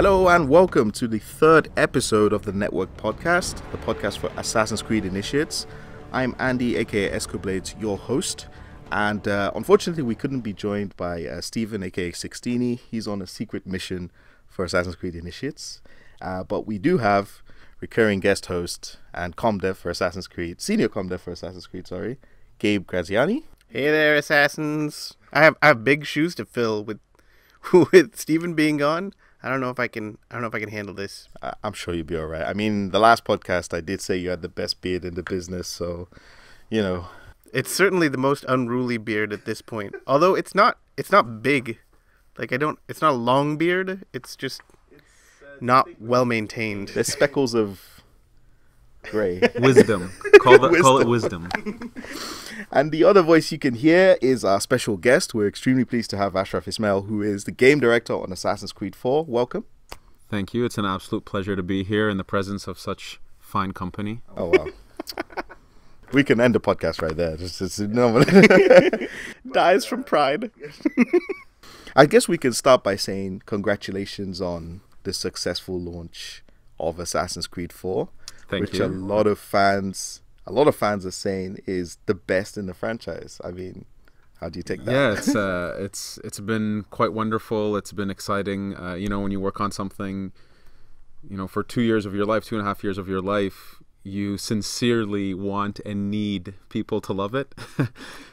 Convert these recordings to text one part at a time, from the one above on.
Hello and welcome to the third episode of the Network Podcast, the podcast for Assassin's Creed Initiates. I'm Andy, aka EscoBlades, your host, and unfortunately we couldn't be joined by Stephen, aka Sixtini. He's on a secret mission for Assassin's Creed Initiates, but we do have recurring guest host and comdev for Assassin's Creed, senior comdev for Assassin's Creed, Gabe Graziani. Hey there, assassins! I have big shoes to fill with Stephen being gone. I don't know if I can handle this. I'm sure you'll be all right. I mean, the last podcast I did say you had the best beard in the business, so you know. It's certainly the most unruly beard at this point. Although it's not big. It's not a long beard. It's just not well maintained. There's speckles of grey. Wisdom. Call it wisdom. And the other voice you can hear is our special guest. We're extremely pleased to have Ashraf Ismail, who is the game director on Assassin's Creed 4. Welcome. Thank you. It's an absolute pleasure to be here in the presence of such fine company. Oh, wow. We can end the podcast right there. Dies from pride. I guess we can start by saying congratulations on the successful launch of Assassin's Creed 4. Thank you. Which a lot of fans are saying is the best in the franchise. I mean, how do you take that? Yeah, it's been quite wonderful. It's been exciting. When you work on something, for 2 years of your life, 2.5 years of your life, you sincerely want and need people to love it.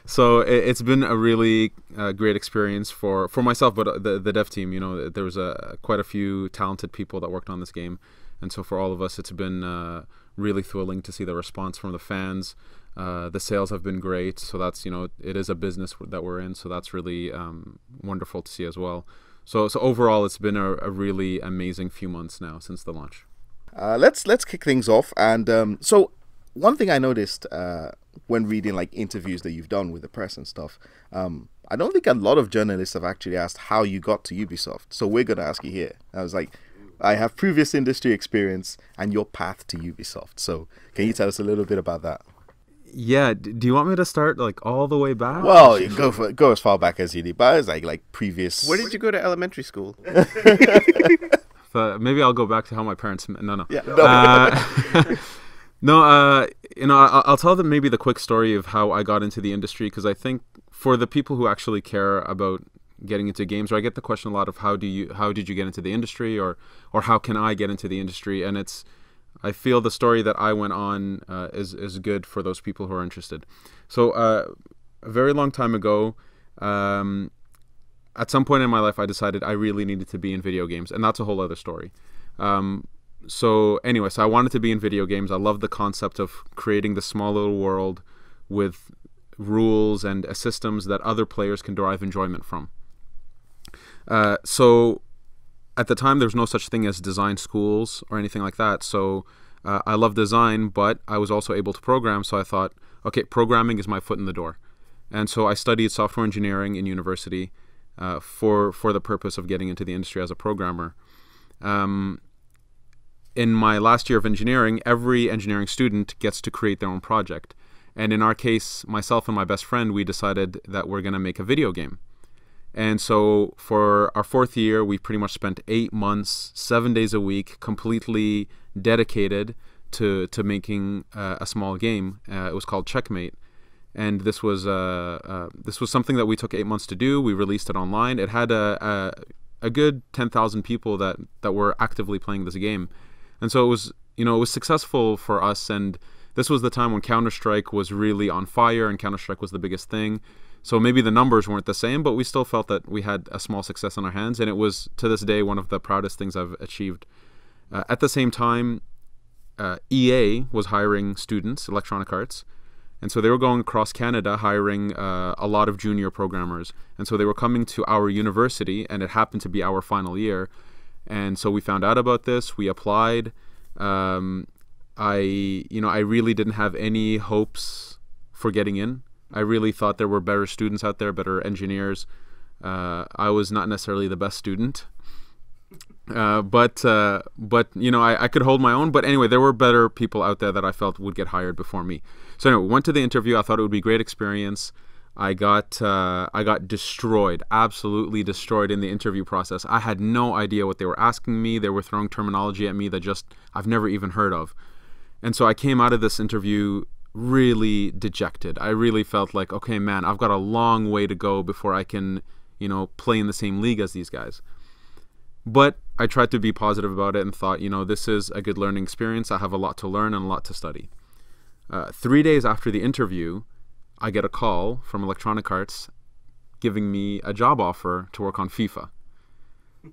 So it's been a really great experience for myself, but the dev team. There was quite a few talented people that worked on this game. And so for all of us, it's been really thrilling to see the response from the fans. The sales have been great. So that's, it is a business that we're in. So that's really wonderful to see as well. So overall, it's been a really amazing few months now since the launch. Let's kick things off. And so one thing I noticed when reading like interviews that you've done with the press and stuff, I don't think a lot of journalists have actually asked how you got to Ubisoft. So we're going to ask you here. I was like, I have previous industry experience and your path to Ubisoft. So can you tell us a little bit about that? Yeah. Do you want me to start like all the way back? Well, you go as far back as you need, but it's like previous. Where did you go to elementary school? Maybe I'll go back to how my parents met. No. Yeah. No. I'll tell them maybe the quick story of how I got into the industry, because I think for the people who actually care about getting into games, or I get the question a lot of how did you get into the industry, or how can I get into the industry, and I feel the story that I went on is good for those people who are interested. So a very long time ago, at some point in my life, I decided I really needed to be in video games, and that's a whole other story. So I wanted to be in video games. I loved the concept of creating this small little world with rules and systems that other players can derive enjoyment from. So at the time, there was no such thing as design schools or anything like that. So I love design, but I was also able to program. So I thought, okay, programming is my foot in the door. And so I studied software engineering in university for the purpose of getting into the industry as a programmer. In my last year of engineering, every engineering student gets to create their own project. And in our case, myself and my best friend, we decided that we're going to make a video game. And so for our fourth year, we pretty much spent 8 months, 7 days a week, completely dedicated to making a small game. It was called Checkmate. And this was something that we took 8 months to do. We released it online. It had a good 10,000 people that were actively playing this game. And so it was successful for us. And this was the time when Counter-Strike was really on fire, and Counter-Strike was the biggest thing. So maybe the numbers weren't the same, but we still felt that we had a small success on our hands, and it was, to this day, one of the proudest things I've achieved. At the same time, EA was hiring students, Electronic Arts, and so they were going across Canada hiring a lot of junior programmers. And so they were coming to our university, and it happened to be our final year. And so we found out about this, we applied. I really didn't have any hopes for getting in. I really thought there were better students out there, better engineers. I was not necessarily the best student, but I could hold my own. But anyway, there were better people out there that I felt would get hired before me. So anyway, went to the interview. I thought it would be a great experience. I got destroyed, absolutely destroyed in the interview process. I had no idea what they were asking me. They were throwing terminology at me that just I've never even heard of. And so I came out of this interview really dejected. I really felt like, okay, man, I've got a long way to go before I can, play in the same league as these guys. But I tried to be positive about it and thought, this is a good learning experience. I have a lot to learn and a lot to study. 3 days after the interview, I get a call from Electronic Arts giving me a job offer to work on FIFA.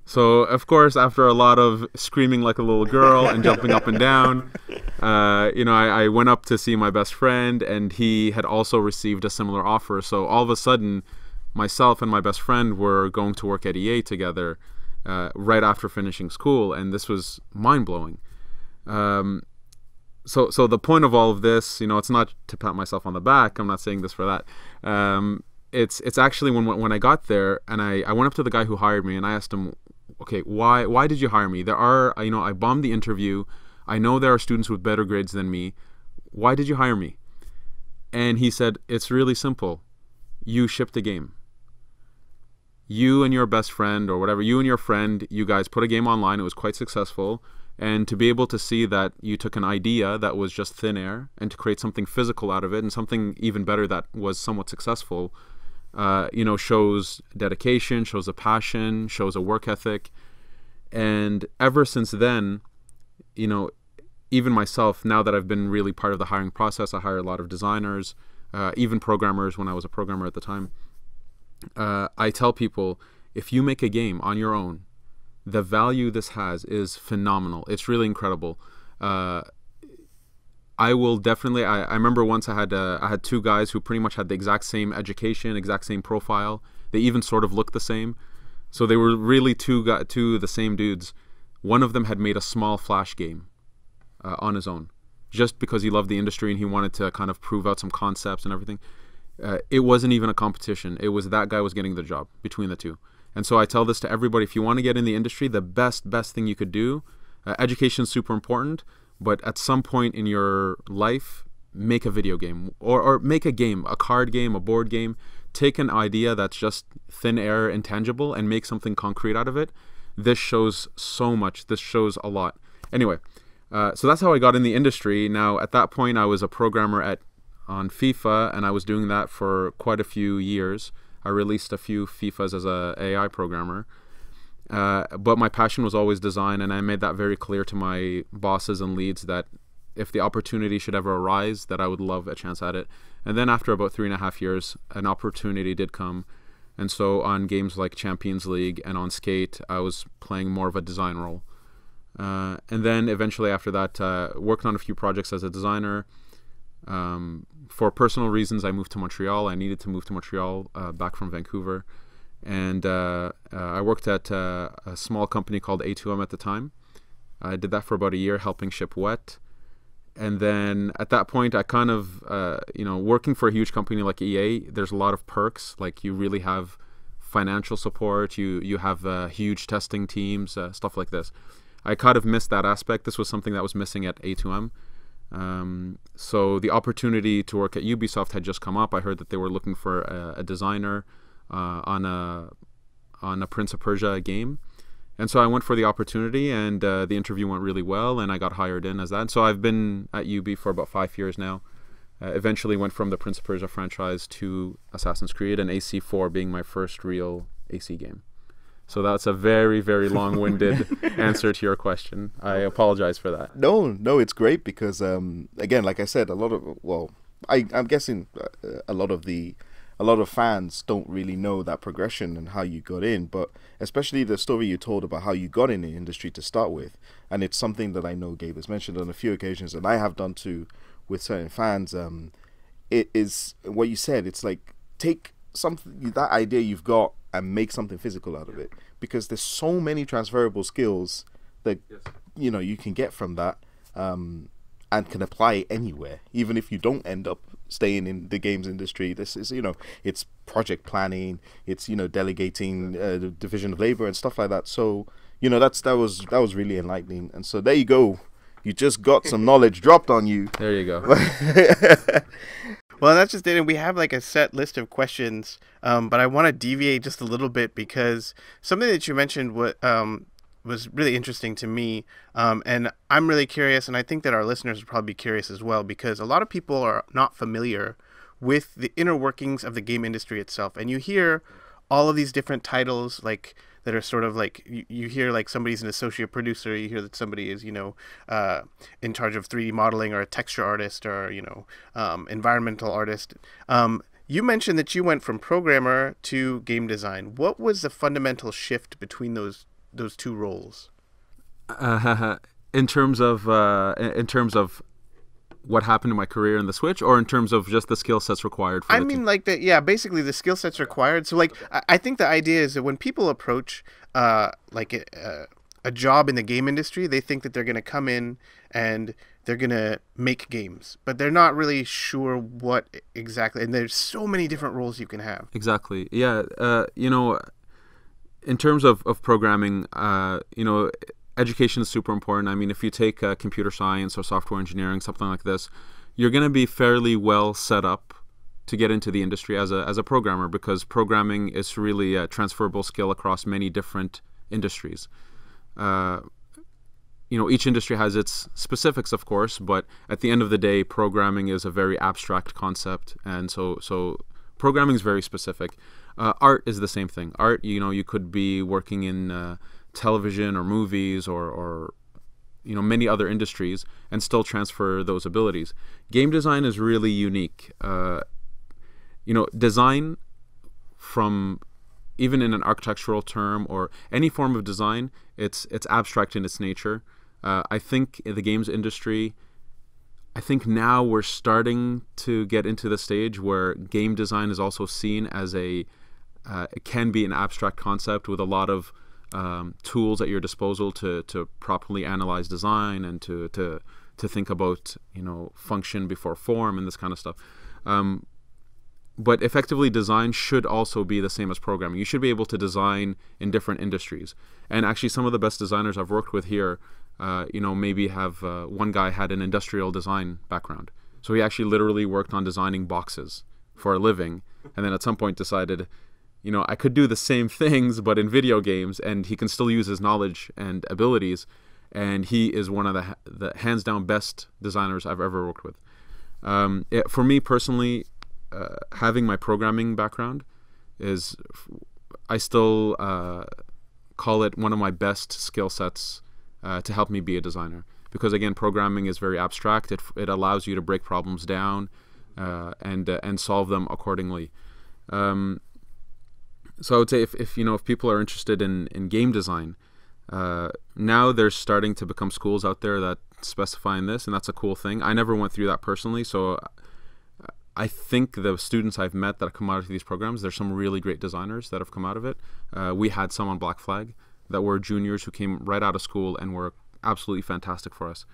So, of course, after a lot of screaming like a little girl and jumping up and down, I went up to see my best friend, and he had also received a similar offer. So all of a sudden, myself and my best friend were going to work at EA together right after finishing school, and this was mind-blowing. So the point of all of this, it's not to pat myself on the back. I'm not saying this for that. It's actually when I got there, and I went up to the guy who hired me and I asked him, okay, why did you hire me? I bombed the interview. I know there are students with better grades than me. Why did you hire me? And he said, it's really simple. You shipped a game. You and your best friend or whatever, you and your friend, you guys put a game online. It was quite successful. And to be able to see that you took an idea that was just thin air and to create something physical out of it and something even better that was somewhat successful, shows dedication, shows a passion, shows a work ethic. And ever since then, even myself, now that I've been really part of the hiring process, I hire a lot of designers, even programmers when I was a programmer at the time. I tell people, if you make a game on your own, the value this has is phenomenal. It's really incredible. I will definitely. I remember once I had two guys who pretty much had the exact same education, exact same profile. They even sort of looked the same. So they were really two the same dudes. One of them had made a small Flash game on his own, just because he loved the industry and he wanted to kind of prove out some concepts and everything. It wasn't even a competition. It was that guy was getting the job between the two. And so I tell this to everybody: if you want to get in the industry, the best thing you could do, education is super important, but at some point in your life, make a video game or make a game, a card game, a board game. Take an idea that's just thin air, intangible, and make something concrete out of it. This shows so much. This shows a lot. Anyway, so that's how I got in the industry. Now, at that point, I was a programmer on FIFA, and I was doing that for quite a few years. I released a few FIFAs as a AI programmer. But my passion was always design, and I made that very clear to my bosses and leads that if the opportunity should ever arise, that I would love a chance at it. And then after about 3.5 years, an opportunity did come. And so on games like Champions League and on Skate, I was playing more of a design role. And then eventually after that, worked on a few projects as a designer. For personal reasons, I moved to Montreal. I needed to move to Montreal back from Vancouver. And I worked at a small company called A2M at the time. I did that for about a year, helping ship wet. And then at that point, I kind of, working for a huge company like EA, there's a lot of perks. Like you really have financial support. You have huge testing teams, stuff like this. I kind of missed that aspect. This was something that was missing at A2M. So the opportunity to work at Ubisoft had just come up. I heard that they were looking for a designer on a Prince of Persia game. And so I went for the opportunity, and the interview went really well, and I got hired in as that. And so I've been at Ubi for about 5 years now. Eventually went from the Prince of Persia franchise to Assassin's Creed, and AC4 being my first real AC game. So that's a very, very long-winded answer to your question. I apologize for that. No, it's great because, again, like I said, I'm guessing a lot of fans don't really know that progression and how you got in, but especially the story you told about how you got in the industry to start with. And it's something that I know Gabe has mentioned on a few occasions, and I have done too with certain fans. It is what you said. It's like, take something, that idea you've got, and make something physical out of it, because there's so many transferable skills that you can get from that, and can apply anywhere, even if you don't end up staying in the games industry. This is it's project planning, it's delegating the division of labor and stuff like that. So that was really enlightening. And so there you go, you just got some knowledge dropped on you. There you go. Well, that's just it. And we have like a set list of questions, but I want to deviate just a little bit because something that you mentioned was really interesting to me. And I'm really curious, and I think that our listeners will probably be curious as well, because a lot of people are not familiar with the inner workings of the game industry itself. And you hear all of these different titles like that are sort of like you hear like somebody's an associate producer, you hear that somebody is in charge of 3D modeling, or a texture artist, or environmental artist. You mentioned that you went from programmer to game design. What was the fundamental shift between those two roles? In terms of what happened in my career in the switch, or in terms of just the skill sets required for basically the skill sets required. So like I think the idea is that when people approach a job in the game industry, they think that they're going to come in and they're going to make games, but they're not really sure what exactly, and there's so many different roles you can have. Exactly. Yeah. In terms of programming, education is super important. I mean, if you take computer science or software engineering, something like this, you're going to be fairly well set up to get into the industry as a programmer, because programming is really a transferable skill across many different industries. Each industry has its specifics, of course, but at the end of the day, programming is a very abstract concept, and so programming is very specific. Art is the same thing. Art, you could be working in television or movies or many other industries and still transfer those abilities. Game design is really unique. Design, from even in an architectural term or any form of design, it's abstract in its nature. I think in the games industry, now we're starting to get into the stage where game design is also seen as it can be an abstract concept with a lot of tools at your disposal to properly analyze design and to think about function before form and this kind of stuff. But effectively, design should also be the same as programming. You should be able to design in different industries. And actually, some of the best designers I've worked with here, maybe have one guy had an industrial design background, so he actually literally worked on designing boxes for a living, and then at some point decided, I could do the same things, but in video games, and he can still use his knowledge and abilities, and he is one of the hands down best designers I've ever worked with. For me personally, having my programming background I still call it one of my best skill sets to help me be a designer, because again, programming is very abstract. It allows you to break problems down and solve them accordingly. So I would say if people are interested in game design, now there's starting to become schools out there that specify in this, and that's a cool thing. I never went through that personally, so I think the students I've met that have come out of these programs, there's some really great designers that have come out of it. We had some on Black Flag that were juniors who came right out of school and were absolutely fantastic for us.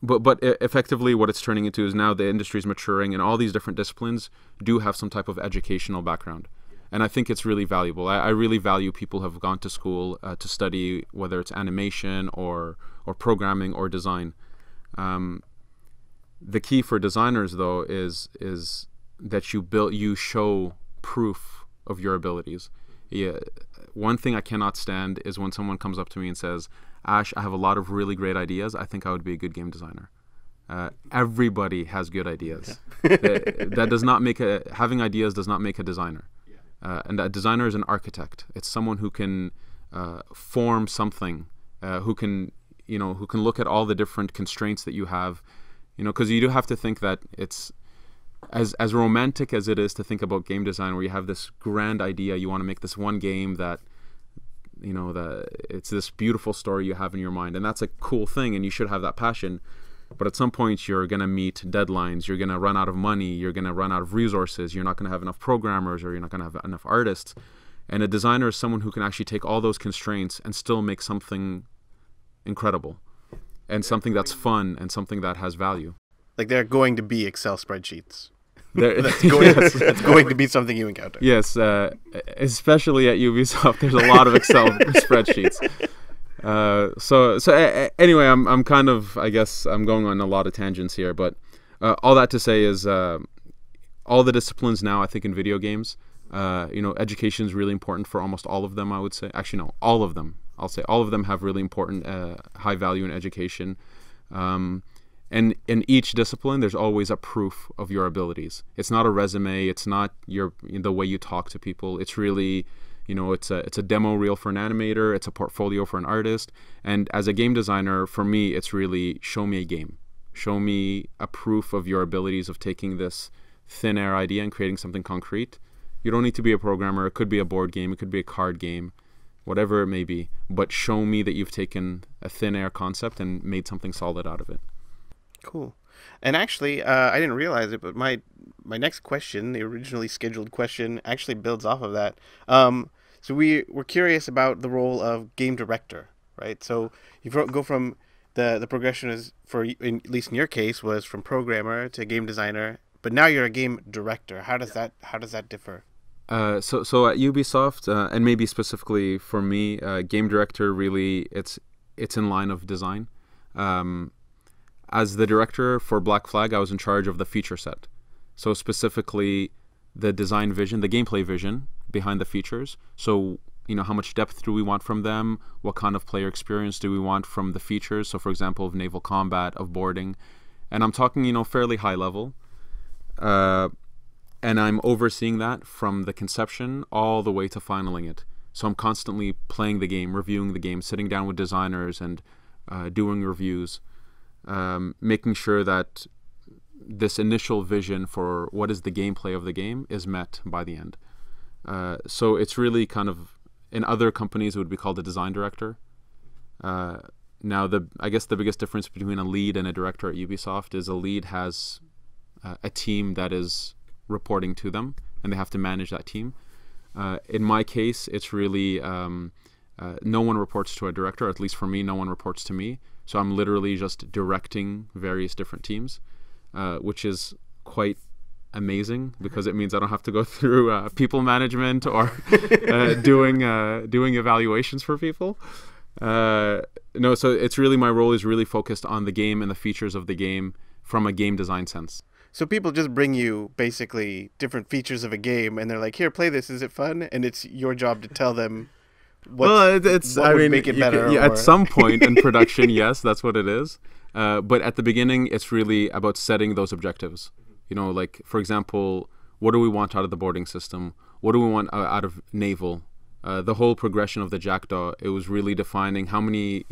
But effectively what it's turning into is now the industry is maturing, and all these different disciplines do have some type of educational background. And I think it's really valuable. I really value people who have gone to school to study, whether it's animation or programming or design. The key for designers, though, is that you show proof of your abilities. Yeah. One thing I cannot stand is when someone comes up to me and says, "Ash, I have a lot of really great ideas. I think I would be a good game designer." Everybody has good ideas. Yeah. That does not make having ideas does not make a designer. Yeah. And a designer is an architect. It's someone who can form something, who can look at all the different constraints that you have. Because you do have to think that it's as romantic as it is to think about game design, where you have this grand idea, you want to make this one game that, it's this beautiful story you have in your mind, and that's a cool thing, and you should have that passion. But at some point, you're going to meet deadlines, you're going to run out of money, you're going to run out of resources, you're not going to have enough programmers, or you're not going to have enough artists. And a designer is someone who can actually take all those constraints and still make something incredible, and something that's fun, and something that has value. Like there are going to be Excel spreadsheets. That's going to be something you encounter. Yes, especially at Ubisoft, there's a lot of Excel spreadsheets. So anyway, I'm kind of, I guess I'm going on a lot of tangents here, but All that to say is all the disciplines now, I think, in video games, education is really important for almost all of them, I would say. Actually, no, all of them. I'll say all of them have really important high value in education. And in each discipline, there's always a proof of your abilities. It's not a resume. It's not the way you talk to people. It's really, it's a demo reel for an animator. It's a portfolio for an artist. And as a game designer, for me, it's really show me a game. Show me a proof of your abilities of taking this thin air idea and creating something concrete. You don't need to be a programmer. It could be a board game. It could be a card game, whatever it may be. But show me that you've taken a thin air concept and made something solid out of it. Cool. And actually, I didn't realize it, but my next question, the originally scheduled question, actually builds off of that. So we're curious about the role of game director, right? So you go from the progression is at least in your case, was from programmer to game designer, but now you're a game director. How does that differ? So at Ubisoft, and maybe specifically for me, game director really it's in line of design. As the director for Black Flag, I was in charge of the feature set. So specifically the design vision, the gameplay vision behind the features. So, how much depth do we want from them? What kind of player experience do we want from the features? So, for example, of naval combat, of boarding. And I'm talking, fairly high level. And I'm overseeing that from the conception all the way to finaling it. So I'm constantly playing the game, reviewing the game, sitting down with designers and doing reviews. Making sure that this initial vision for what is the gameplay of the game is met by the end. So it's really kind of, in other companies it would be called a design director. Now I guess the biggest difference between a lead and a director at Ubisoft is a lead has a team that is reporting to them and they have to manage that team. In my case, it's really no one reports to a director, or at least for me, no one reports to me. So I'm literally just directing various different teams, which is quite amazing because it means I don't have to go through people management or doing evaluations for people. No, so it's really, my role is really focused on the game and the features of the game from a game design sense. So people just bring you basically different features of a game and they're like, here, play this. Is it fun? And it's your job to tell them what would make it better. At some point in production, yes, that's what it is. But at the beginning, it's really about setting those objectives. Like, for example, what do we want out of the boarding system? What do we want out of naval? The whole progression of the Jackdaw, it was really defining how many,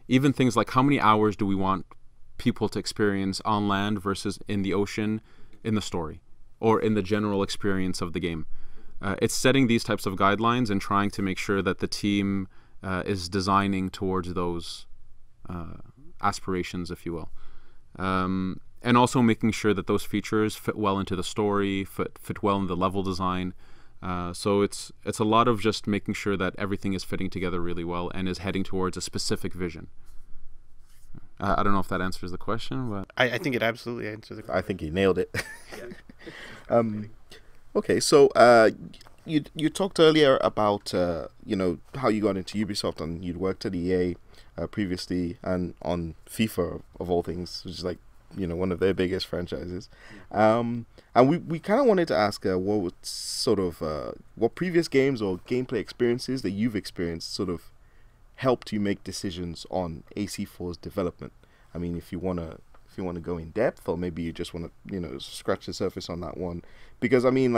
even things like how many hours do we want people to experience on land versus in the ocean in the story or in the general experience of the game. It's setting these types of guidelines and trying to make sure that the team is designing towards those aspirations, if you will. And also making sure that those features fit well into the story, fit well in the level design. So it's a lot of just making sure that everything is fitting together really well and is heading towards a specific vision. I don't know if that answers the question, but I think it absolutely answers the question. I think you nailed it. Okay, so you talked earlier about how you got into Ubisoft and you'd worked at EA previously and on FIFA of all things, which is like one of their biggest franchises. And we kind of wanted to ask what previous games or gameplay experiences that you've experienced sort of helped you make decisions on AC4's development. I mean, if you want to go in depth, or maybe you just want to scratch the surface on that one, because I mean,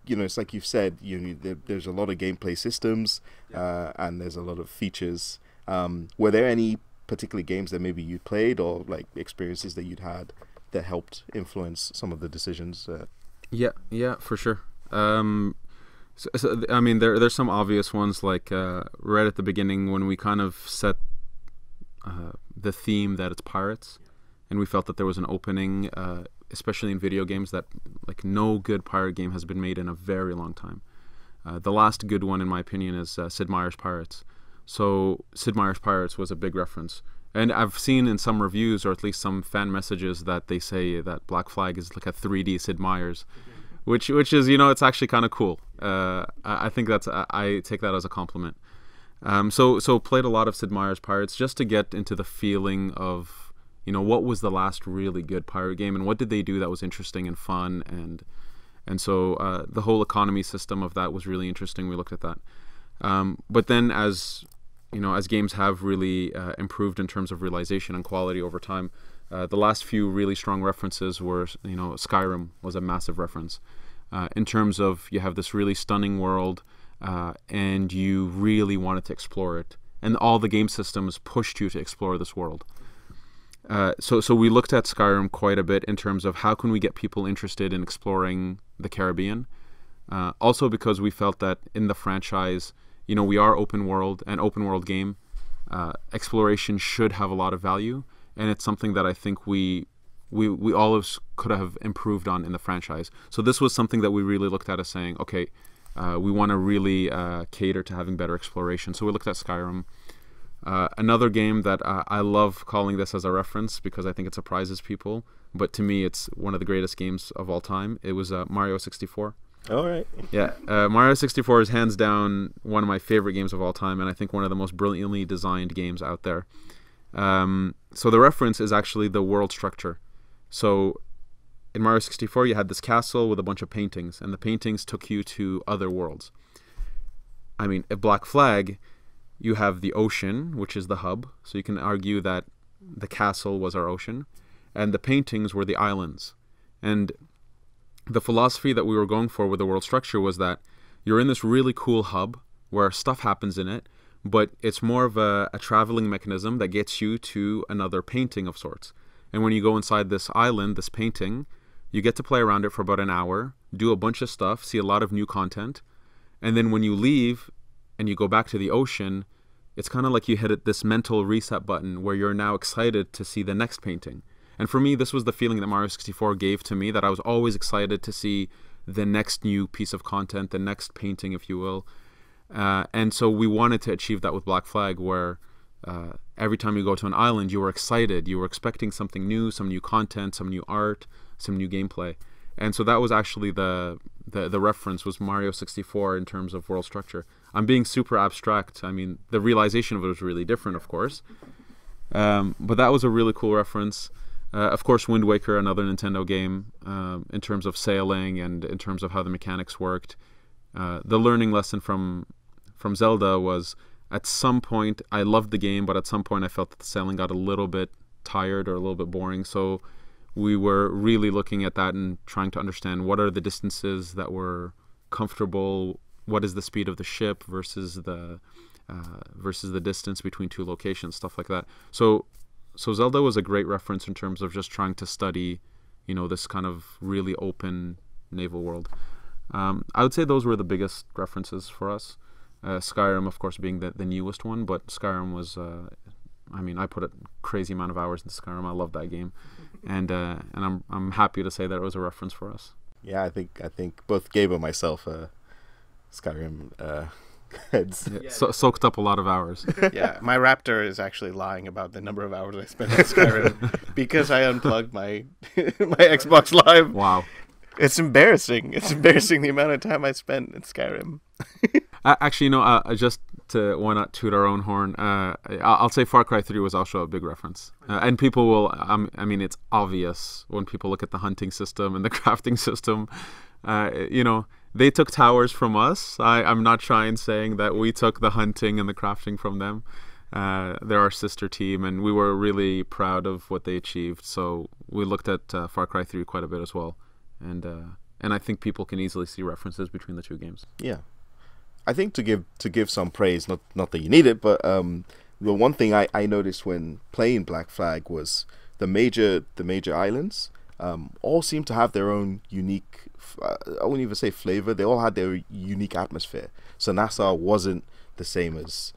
it's like you've said, there's a lot of gameplay systems, and there's a lot of features. Were there any particular games that maybe you played or like experiences that you'd had that helped influence some of the decisions? Yeah, for sure. So, I mean, there's some obvious ones, like right at the beginning when we kind of set the theme that it's pirates, and we felt that there was an opening, especially in video games, that like no good pirate game has been made in a very long time. The last good one, in my opinion, is Sid Meier's Pirates. So Sid Meier's Pirates was a big reference. And I've seen in some reviews, or at least some fan messages, that they say that Black Flag is like a 3D Sid Meier's. Which is, it's actually kind of cool. I think I take that as a compliment. So played a lot of Sid Meier's Pirates just to get into the feeling of what was the last really good pirate game, and what did they do that was interesting and fun, and so the whole economy system of that was really interesting. We looked at that. But then as games have really improved in terms of realization and quality over time, the last few really strong references were, Skyrim was a massive reference. In terms of, you have this really stunning world, and you really wanted to explore it, and all the game systems pushed you to explore this world. So we looked at Skyrim quite a bit in terms of how can we get people interested in exploring the Caribbean. Also because we felt that in the franchise, we are open world, an open world game. Exploration should have a lot of value, and it's something that I think we all could have improved on in the franchise. So this was something that we really looked at as saying, okay, we want to really cater to having better exploration. So we looked at Skyrim. Another game that I love calling this as a reference because I think it surprises people, but to me it's one of the greatest games of all time. It was Mario 64. All right. Yeah, Mario 64 is hands down one of my favorite games of all time, and I think one of the most brilliantly designed games out there. So the reference is actually the world structure. So in Mario 64, you had this castle with a bunch of paintings, and the paintings took you to other worlds. I mean, at Black Flag, you have the ocean, which is the hub, so you can argue that the castle was our ocean, and the paintings were the islands. And the philosophy that we were going for with the world structure was that you're in this really cool hub where stuff happens in it, but it's more of a traveling mechanism that gets you to another painting of sorts. And when you go inside this island, this painting, you get to play around it for about an hour, do a bunch of stuff, see a lot of new content, and then when you leave and you go back to the ocean, it's kind of like you hit this mental reset button where you're now excited to see the next painting. And for me, this was the feeling that Mario 64 gave to me, that I was always excited to see the next new piece of content, the next painting, if you will. And so we wanted to achieve that with Black Flag, where every time you go to an island, you were excited. You were expecting something new, some new content, some new art, some new gameplay. And so that was actually the reference, was Mario 64 in terms of world structure. I'm being super abstract. I mean, the realization of it was really different, of course. But that was a really cool reference. Of course, Wind Waker, another Nintendo game, in terms of sailing and in terms of how the mechanics worked. The learning lesson from Zelda was, at some point, I loved the game, but at some point I felt that the sailing got a little bit tired or a little bit boring. So we were really looking at that and trying to understand what are the distances that were comfortable, what is the speed of the ship versus the distance between two locations, stuff like that. So Zelda was a great reference in terms of just trying to study, this kind of really open naval world. I would say those were the biggest references for us. Skyrim, of course, being the newest one, but Skyrim was, I put a crazy amount of hours into Skyrim. I love that game, and I'm happy to say that it was a reference for us. Yeah, I think both Gabe and myself, Skyrim heads. Yeah, soaked up a lot of hours. Yeah, my Raptor is actually lying about the number of hours I spent on Skyrim because I unplugged my my Xbox Live. Wow. It's embarrassing. It's embarrassing the amount of time I spent in Skyrim. Actually, just to why not toot our own horn, I'll say Far Cry 3 was also a big reference. And people will, it's obvious when people look at the hunting system and the crafting system. They took towers from us. I'm not trying saying that we took the hunting and the crafting from them. They're our sister team, and we were really proud of what they achieved. So we looked at Far Cry 3 quite a bit as well. And I think people can easily see references between the two games. Yeah, I think to give some praise, not that you need it, but the one thing I noticed when playing Black Flag was the major islands all seem to have their own unique, I wouldn't even say flavor. They all had their unique atmosphere. So Nassau wasn't the same as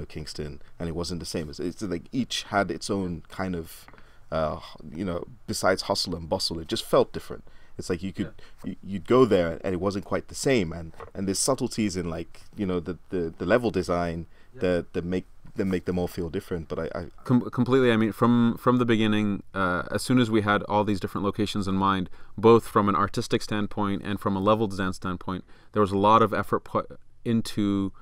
Kingston, and it wasn't the same as, it's like each had its own kind of besides hustle and bustle, it just felt different. It's like you'd go there and it wasn't quite the same, and there's subtleties in the level design that make them all feel different. But I completely. From the beginning, as soon as we had all these different locations in mind, both from an artistic standpoint and from a level design standpoint, there was a lot of effort put into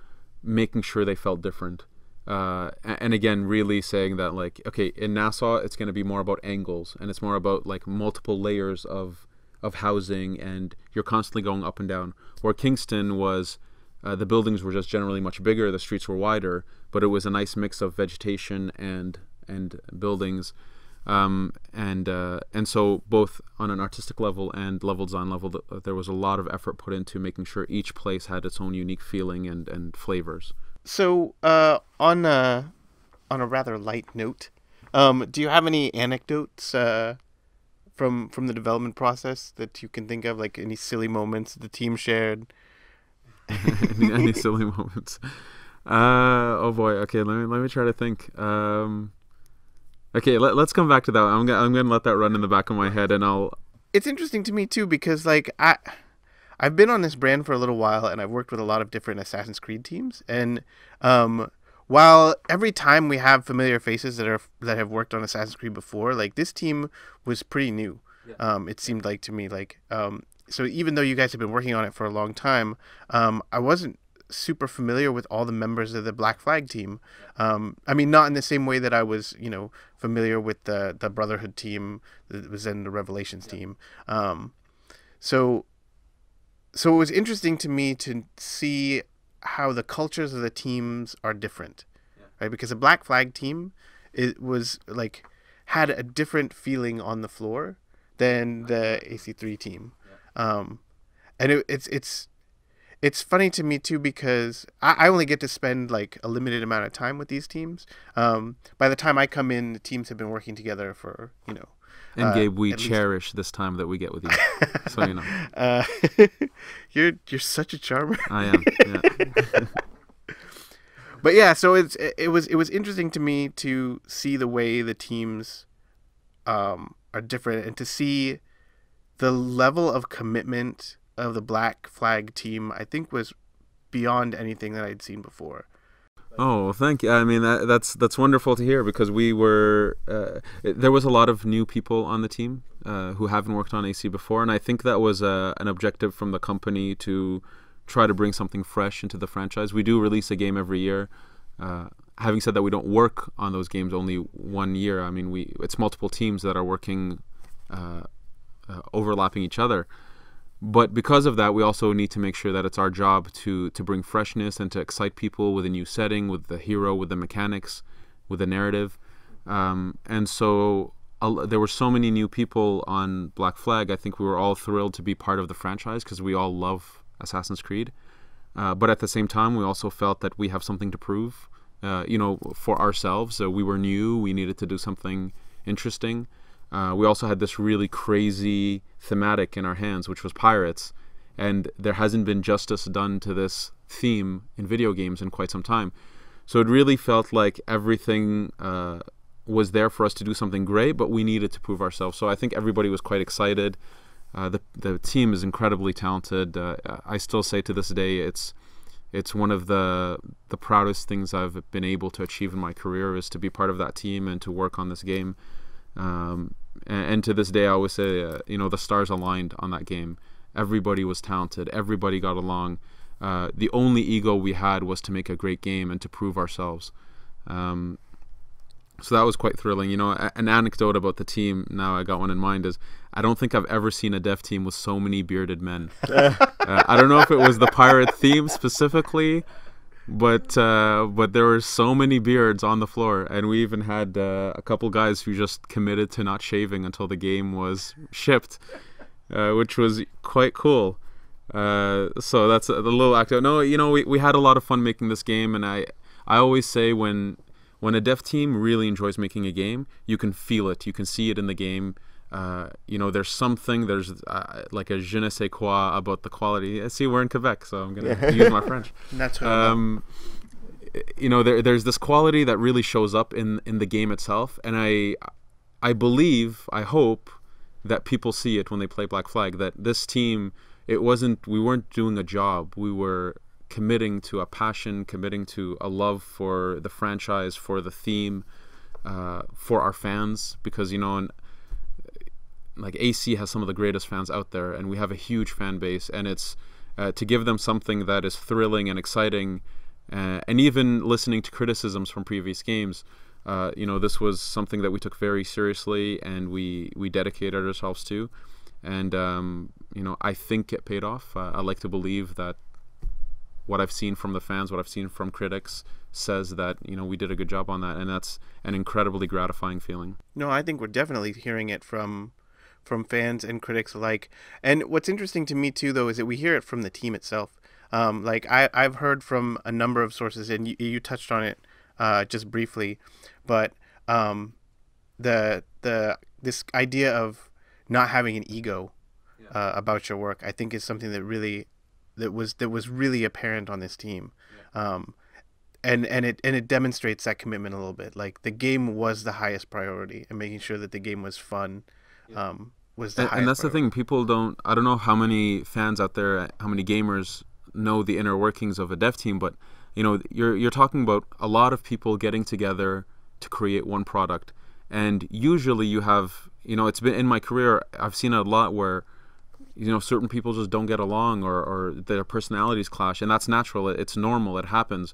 making sure they felt different. And again, really saying that, like, okay, in Nassau it's going to be more about angles, and it's more about like multiple layers of housing, and you're constantly going up and down. Where Kingston was, the buildings were just generally much bigger, the streets were wider, but it was a nice mix of vegetation and buildings. And so both on an artistic level and level design level, there was a lot of effort put into making sure each place had its own unique feeling and flavors. So, on a rather light note, do you have any anecdotes from the development process that you can think of, like any silly moments the team shared? any silly moments? Oh boy. Okay, let me try to think. Okay, let's come back to that. I'm gonna let that run in the back of my head, and I'll. It's interesting to me too, because like I've been on this brand for a little while, and I've worked with a lot of different Assassin's Creed teams. And while every time we have familiar faces that have worked on Assassin's Creed before, like this team was pretty new. Yeah. It seemed like to me, like so even though you guys have been working on it for a long time, I wasn't super familiar with all the members of the Black Flag team. I mean, not in the same way that I was, familiar with the Brotherhood team that was in the Revelations team. So it was interesting to me to see how the cultures of the teams are different, right? Because the Black Flag team, it was like had a different feeling on the floor than the AC3 team, and it's funny to me too, because I only get to spend like a limited amount of time with these teams. By the time I come in, the teams have been working together for And Gabe, we cherish this time that we get with you. So you're such a charmer. I am. Yeah. But yeah, so it was interesting to me to see the way the teams are different, and to see the level of commitment of the Black Flag team. I think was beyond anything that I'd seen before. Oh, thank you. I mean, that's wonderful to hear, because we were there was a lot of new people on the team who haven't worked on AC before, and I think that was an objective from the company to try to bring something fresh into the franchise. We do release a game every year. Having said that, we don't work on those games only 1 year. I mean, it's multiple teams that are working overlapping each other. But because of that, we also need to make sure that it's our job to bring freshness and to excite people with a new setting, with the hero, with the mechanics, with the narrative. And so there were so many new people on Black Flag. I think we were all thrilled to be part of the franchise, because we all love Assassin's Creed. But at the same time, we also felt that we have something to prove, for ourselves. So we were new. We needed to do something interesting. We also had this really crazy thematic in our hands, which was pirates, and there hasn't been justice done to this theme in video games in quite some time. So it really felt like everything was there for us to do something great, but we needed to prove ourselves. So I think everybody was quite excited. The team is incredibly talented. I still say to this day, it's one of the proudest things I've been able to achieve in my career, is to be part of that team and to work on this game. And to this day, I always say, the stars aligned on that game. Everybody was talented. Everybody got along. The only ego we had was to make a great game and to prove ourselves. So that was quite thrilling. An anecdote about the team, now I got one in mind, is I don't think I've ever seen a dev team with so many bearded men. I don't know if it was the pirate theme specifically, but there were so many beards on the floor, and we even had a couple guys who just committed to not shaving until the game was shipped, which was quite cool. So that's a little active. No, we had a lot of fun making this game, and I always say when a dev team really enjoys making a game, you can feel it, you can see it in the game. There's like a je ne sais quoi about the quality. See, we're in Quebec, so I'm going to use my French. That's there's this quality that really shows up in the game itself, and I believe, I hope that people see it when they play Black Flag, that this team, we weren't doing a job. We were committing to a passion, committing to a love for the franchise, for the theme, for our fans, because like AC has some of the greatest fans out there, and we have a huge fan base, and it's to give them something that is thrilling and exciting And even listening to criticisms from previous games, this was something that we took very seriously and we dedicated ourselves to. And, I think it paid off. I like to believe that what I've seen from the fans, what I've seen from critics says that, we did a good job on that. And that's an incredibly gratifying feeling. No, I think we're definitely hearing it from fans and critics alike. And what's interesting to me, too, though, is that we hear it from the team itself. I've heard from a number of sources, and you touched on it just briefly, but this idea of not having an ego about your work, I think, is something that was really apparent on this team, and it demonstrates that commitment a little bit. Like, the game was the highest priority, and making sure that the game was fun was the highest. And that's priority. the thing. I don't know how many fans out there, how many gamers know the inner workings of a dev team, but you're talking about a lot of people getting together to create one product. And usually you have, it's been in my career, I've seen a lot where certain people just don't get along or their personalities clash, and that's natural. It's normal. It happens.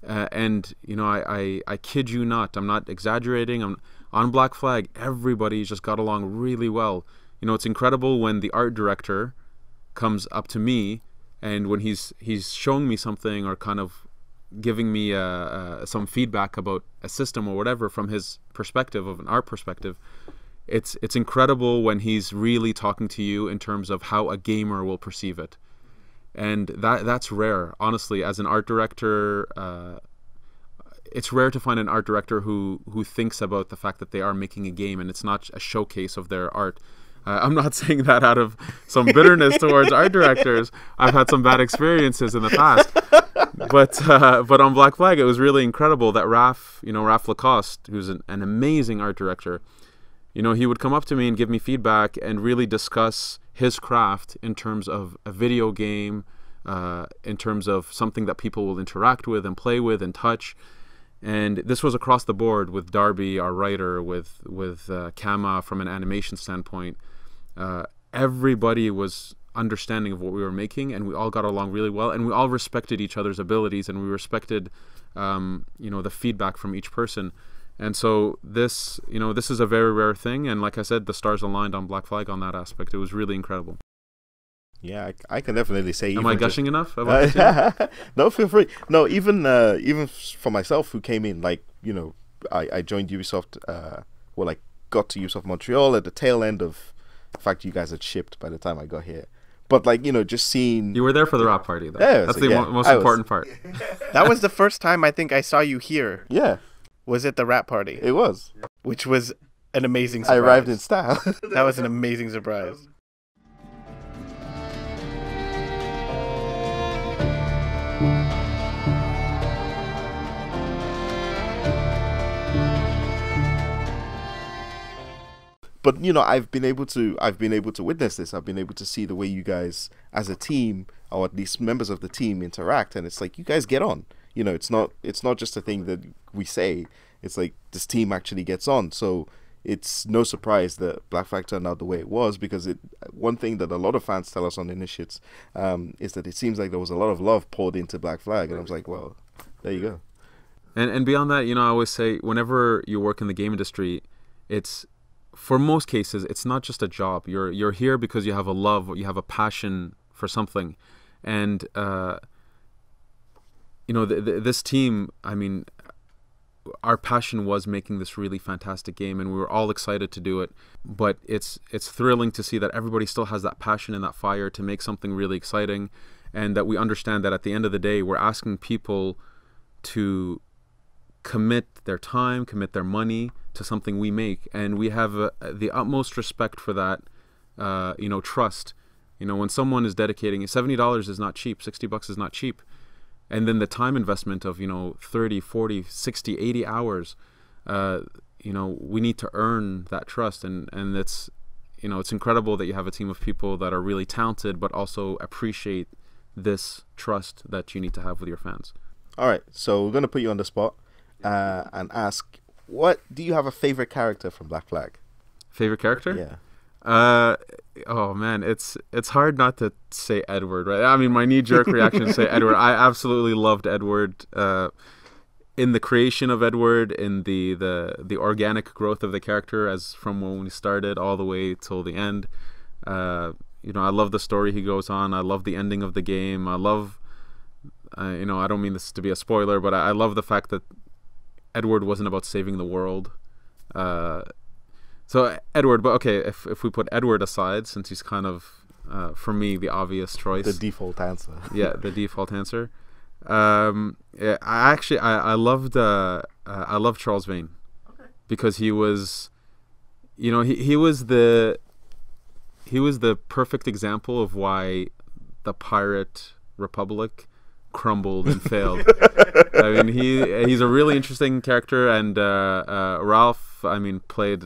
I kid you not, I'm not exaggerating. On Black Flag, everybody just got along really well. It's incredible when the art director comes up to me, and when he's showing me something or kind of giving me some feedback about a system or whatever from his perspective, of an art perspective, it's incredible when he's really talking to you in terms of how a gamer will perceive it. And that's rare, honestly. As an art director, it's rare to find an art director who thinks about the fact that they are making a game and it's not a showcase of their art. I'm not saying that out of some bitterness towards art directors. I've had some bad experiences in the past. But on Black Flag, it was really incredible that Raph Lacoste, who's an amazing art director, he would come up to me and give me feedback and really discuss his craft in terms of a video game, in terms of something that people will interact with and play with and touch. And this was across the board with Darby, our writer, with Kama from an animation standpoint. Everybody was understanding of what we were making, and we all got along really well, and we all respected each other's abilities, and we respected the feedback from each person. And so this is a very rare thing, and like I said, the stars aligned on Black Flag on that aspect. It was really incredible. Yeah, I can definitely say. Am I gushing enough about it? No, feel free. No, even for myself, who came in, I joined Ubisoft. Got to Ubisoft Montreal at the tail end of the fact you guys had shipped by the time I got here. But just seeing you were there for the rap party, though. Yeah, that's the most important part. That was the first time I think I saw you here. Yeah, was at the rap party. It was, which was an amazing surprise. I arrived in style. That was an amazing surprise. But I've been able to witness this. I've been able to see the way you guys, as a team, or at least members of the team, interact, and it's like you guys get on. It's not just a thing that we say. It's like this team actually gets on. So it's no surprise that Black Flag turned out the way it was, because one thing that a lot of fans tell us on Initiates is that it seems like there was a lot of love poured into Black Flag, and I was like, well, there you go. And beyond that, I always say, whenever you work in the game industry, it's, for most cases, it's not just a job. You're here because you have a love, you have a passion for something, and this team. I mean, our passion was making this really fantastic game, and we were all excited to do it. But it's thrilling to see that everybody still has that passion and that fire to make something really exciting, and that we understand that at the end of the day, we're asking people to commit their time, commit their money to something we make, and we have the utmost respect for that. Trust. When someone is dedicating, $70 is not cheap, $60 is not cheap, and then the time investment of 30, 40, 60, 80 hours. We need to earn that trust, and it's it's incredible that you have a team of people that are really talented, but also appreciate this trust that you need to have with your fans. All right, so we're gonna put you on the spot. And ask, what do you have a favorite character from Black Flag? Favorite character? Yeah. oh man, it's hard not to say Edward, right? I mean, my knee-jerk reaction is to say Edward. I absolutely loved Edward. In the creation of Edward, in the organic growth of the character, as from when we started all the way till the end. You know, I love the story he goes on. I love the ending of the game. I love, you know, I don't mean this to be a spoiler, but I love the fact that Edward wasn't about saving the world. So Edward, but okay, if we put Edward aside, since he's kind of, for me, the obvious choice. The default answer. Yeah, the default answer. Yeah, I loved Charles Vane, because he was, you know, he was the perfect example of why the pirate republic crumbled and failed. I mean, he's a really interesting character, and Ralph, I mean, played,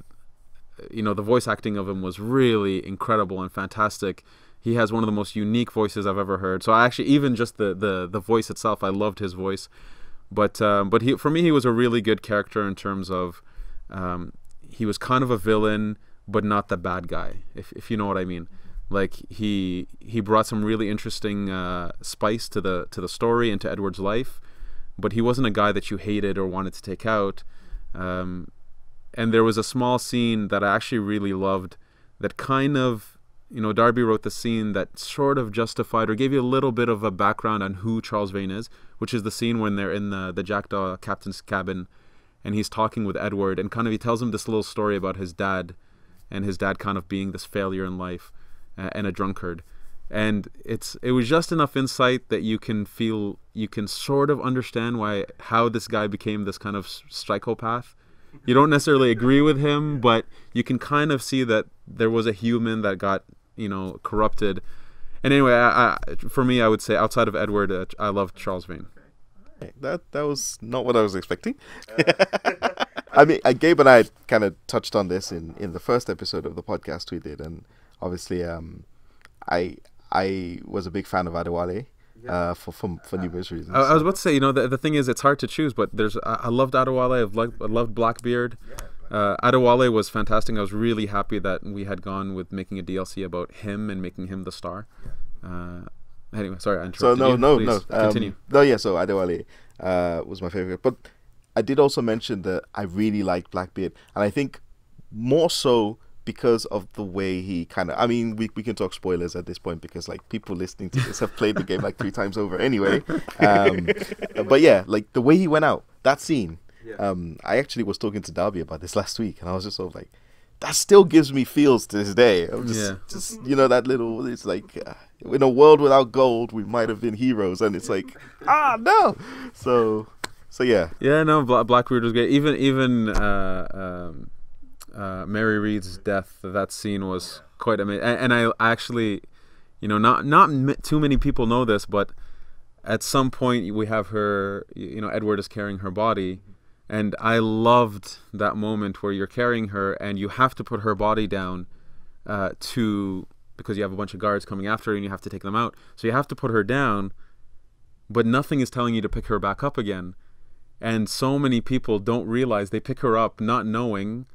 you know, the voice acting of him was really incredible and fantastic. He has one of the most unique voices I've ever heard. So I actually, even just the voice itself, I loved his voice. But for me, he was a really good character in terms of, he was kind of a villain, but not the bad guy, if you know what I mean. Like, he brought some really interesting spice to the story and to Edward's life, but he wasn't a guy that you hated or wanted to take out. And there was a small scene that I actually really loved that kind of, you know, Darby wrote the scene that sort of justified or gave you a little bit of a background on who Charles Vane is, which is the scene when they're in the Jackdaw captain's cabin, and he's talking with Edward, and kind of he tells him this little story about his dad, and his dad kind of being this failure in life and a drunkard. And it was just enough insight that you can sort of understand how this guy became this kind of psychopath. You don't necessarily agree with him, but you can kind of see that there was a human that got, you know, corrupted. And anyway, for me, I would say outside of Edward, I loved Charles Vane. That was not what I was expecting. I mean, Gabe and I kind of touched on this in the first episode of the podcast we did, and obviously, I was a big fan of Adewale. For numerous reasons. I was about to say, you know, the thing is, it's hard to choose, but I loved Adewale. I loved Blackbeard. Adewale was fantastic. I was really happy that we had gone with making a DLC about him and making him the star. Anyway, sorry, I interrupted you. No. Continue. So Adewale was my favorite, but I did also mention that I really liked Blackbeard, and I think more so because of the way he kind of, I mean, we can talk spoilers at this point because, like, people listening to this have played the game like 3 times over anyway. But yeah, like the way he went out, that scene, I actually was talking to Darby about this last week, and I was just sort of like, that still gives me feels to this day. I'm just you know, that little, it's like, in a world without gold, we might have been heroes, and it's like, no. So yeah. Yeah, no, Blackbeard was great. Even Mary Reed's death, that scene was quite amazing. And I actually, you know, not too many people know this, but at some point we have her, you know, Edward is carrying her body, and I loved that moment where you're carrying her and you have to put her body down because you have a bunch of guards coming after her and you have to take them out. So you have to put her down, but nothing is telling you to pick her back up again. And so many people don't realize they pick her up not knowing,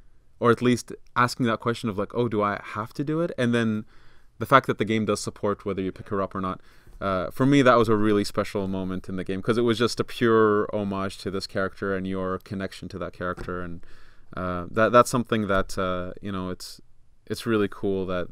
or at least asking that question of like, oh, do I have to do it? And then the fact that the game does support whether you pick her up or not. For me, that was a really special moment in the game because it was just a pure homage to this character and your connection to that character. And that's something that, you know, it's really cool that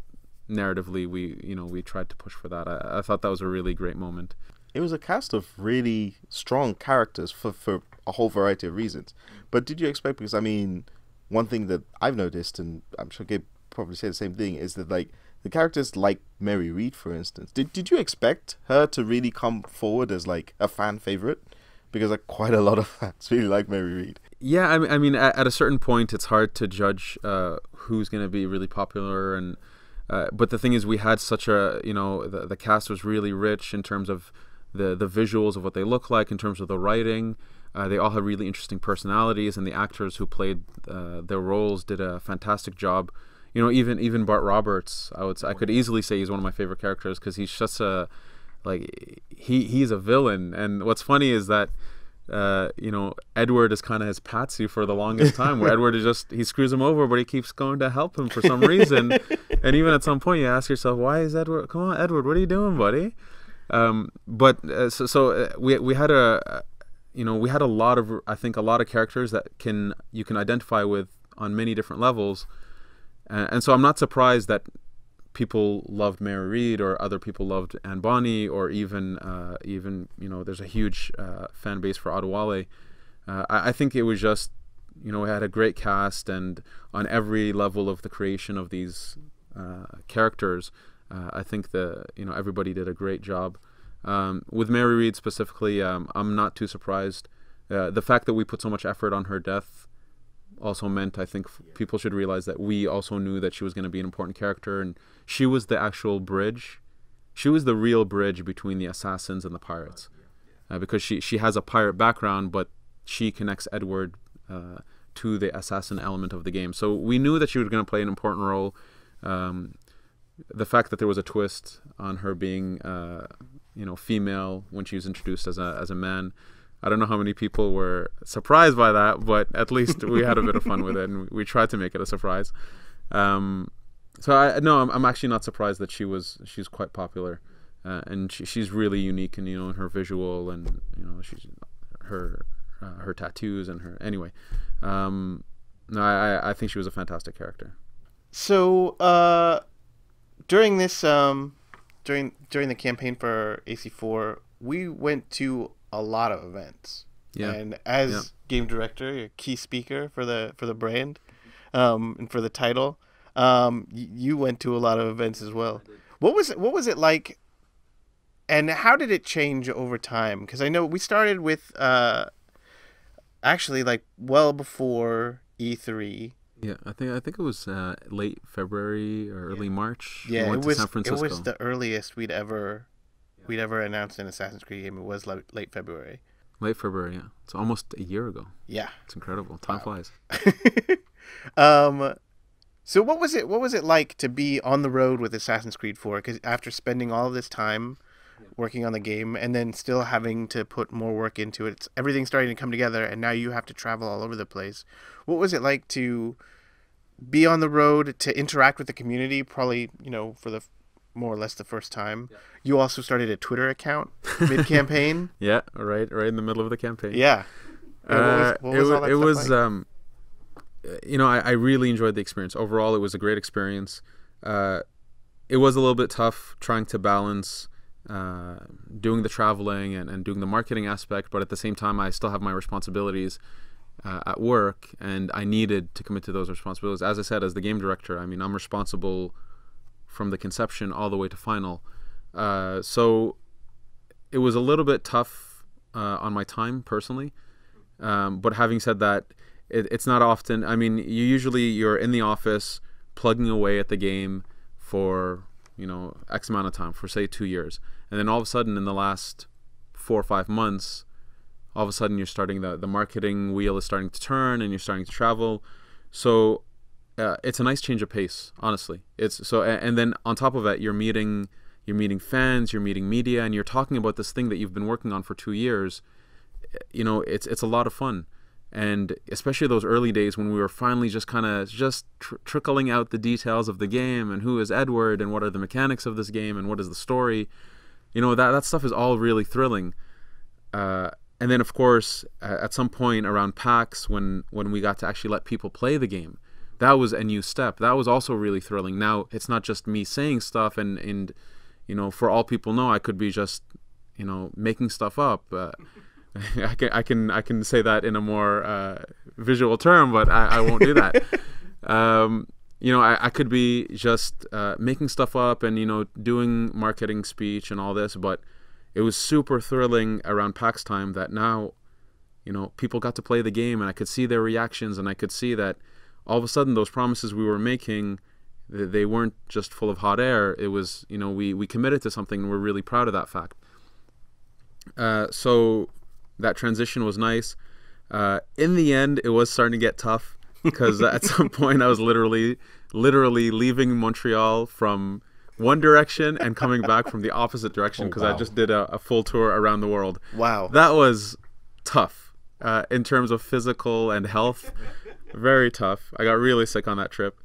narratively we tried to push for that. I thought that was a really great moment. It was a cast of really strong characters for a whole variety of reasons. But did you expect, because I mean, one thing that I've noticed, and I'm sure Gabe probably said the same thing, is that like the characters like Mary Reed, for instance, did you expect her to really come forward as like a fan favorite? Because like quite a lot of fans really like Mary Reed. Yeah, I mean, at a certain point, it's hard to judge who's going to be really popular, and but the thing is, we had such a, you know, the cast was really rich in terms of the visuals of what they look like, in terms of the writing. They all had really interesting personalities, and the actors who played their roles did a fantastic job. You know, even Bart Roberts, I could easily say he's one of my favorite characters because he's just he's a villain. And what's funny is that you know, Edward is kind of his patsy for the longest time, where Edward is just, he screws him over, but he keeps going to help him for some reason. And even at some point, you ask yourself, why is Edward? Come on, Edward, what are you doing, buddy? We had we had a lot of, I think, a lot of characters that you can identify with on many different levels, and so I'm not surprised that people loved Mary Read, or other people loved Anne Bonny, or even there's a huge fan base for Adewale. I think it was just, it had a great cast, and on every level of the creation of these characters, I think everybody did a great job. With Mary Read specifically, I'm not too surprised. The fact that we put so much effort on her death also meant, I think, people should realize that we also knew that she was going to be an important character, and she was the actual bridge. She was the real bridge between the assassins and the pirates, because she has a pirate background, but she connects Edward to the assassin element of the game. So we knew that she was going to play an important role. The fact that there was a twist on her being female when she was introduced as a man, I don't know how many people were surprised by that, but at least we had a bit of fun with it, and we tried to make it a surprise. I'm actually not surprised that she's quite popular, and she's really unique in in her visual, and she's her tattoos and her anyway. I think she was a fantastic character. So during this during the campaign for AC4, we went to a lot of events. Yeah. And as game director, you're a key speaker for the brand, and for the title, you went to a lot of events as well. What was it like, and how did it change over time? Because I know we started with actually like well before E3. Yeah, I think it was late February or early March. Yeah, we went to San Francisco. It was the earliest we'd ever announced an Assassin's Creed game. It was late February. Late February, yeah. It's almost a year ago. Yeah, it's incredible. Time flies. So what was it like to be on the road with Assassin's Creed 4? Because after spending all this time working on the game, and then still having to put more work into it, everything's starting to come together, and now you have to travel all over the place. What was it like to be on the road, to interact with the community, probably, for the more or less the first time? Yeah. You also started a Twitter account mid-campaign. Yeah, right in the middle of the campaign. Yeah. What was all that stuff like? I really enjoyed the experience. Overall, it was a great experience. It was a little bit tough trying to balance doing the traveling and doing the marketing aspect, but at the same time, I still have my responsibilities at work, and I needed to commit to those responsibilities. As I said, as the game director, I'm responsible from the conception all the way to final. So it was a little bit tough on my time personally. But having said that, it's not often. You're in the office plugging away at the game for X amount of time, for say 2 years, and then all of a sudden in the last 4 or 5 months, all of a sudden you're starting the marketing wheel is starting to turn, and you're starting to travel. So it's a nice change of pace, honestly. And then on top of that, you're meeting fans, you're meeting media, and you're talking about this thing that you've been working on for 2 years. It's a lot of fun. And especially those early days when we were finally just kind of trickling out the details of the game, and who is Edward, and what are the mechanics of this game, and what is the story. That stuff is all really thrilling. And then, of course, at some point around PAX, when we got to actually let people play the game, that was a new step. That was also really thrilling. Now, it's not just me saying stuff, and for all people know, I could be just, making stuff up. I can say that in a more visual term, but I won't do that. I could be just making stuff up and doing marketing speech and all this, but it was super thrilling around PAX time that now people got to play the game, and I could see their reactions, and I could see that all of a sudden those promises we were making, they weren't just full of hot air. It was we committed to something, and we're really proud of that fact. So that transition was nice. In the end, it was starting to get tough because at some point I was literally leaving Montreal from one direction and coming back from the opposite direction because I just did a full tour around the world. Wow. That was tough in terms of physical and health. Very tough. I got really sick on that trip.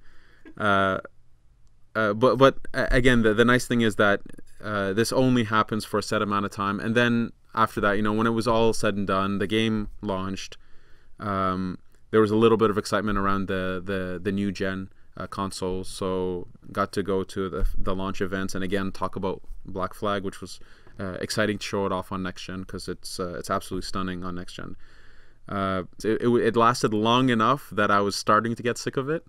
again, the nice thing is that this only happens for a set amount of time, and then after that, when it was all said and done, the game launched. There was a little bit of excitement around the new gen consoles, so got to go to the launch events and again talk about Black Flag, which was exciting to show it off on next gen because it's absolutely stunning on next gen. It lasted long enough that I was starting to get sick of it,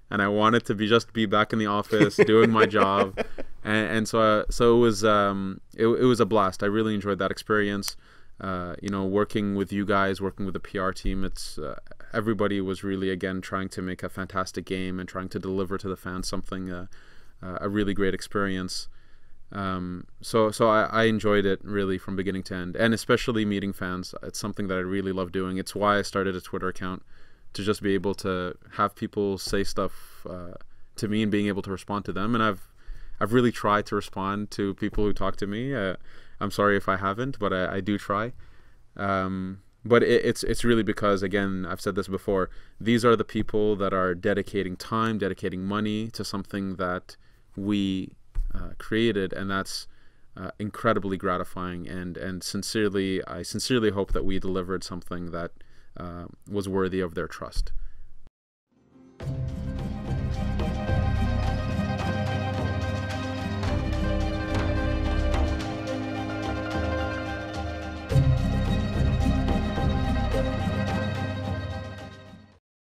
and I wanted to just be back in the office doing my job, and so it was a blast. I really enjoyed that experience. Working with you guys, working with the PR team, it's everybody was really again trying to make a fantastic game and trying to deliver to the fans something a really great experience. So I enjoyed it really from beginning to end, and especially meeting fans. It's something that I really love doing. It's why I started a Twitter account, to just be able to have people say stuff to me and being able to respond to them. And I've really tried to respond to people who talk to me. I'm sorry if I haven't, but I do try. But it's really because, again, I've said this before, these are the people that are dedicating time, dedicating money to something that we created, and that's incredibly gratifying. And I sincerely hope that we delivered something that was worthy of their trust.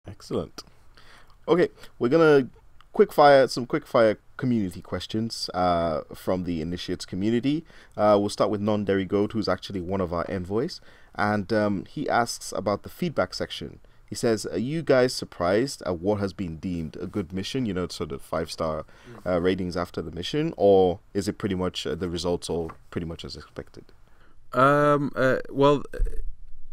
Excellent. Okay, we're gonna some quick fire community questions from the Initiates community. We'll start with Non-Dairy Goat, who's actually one of our envoys, and he asks about the feedback section. He says, "Are you guys surprised at what has been deemed a good mission? Sort of 5-star ratings after the mission, or is it pretty much the results all pretty much as expected?" Well,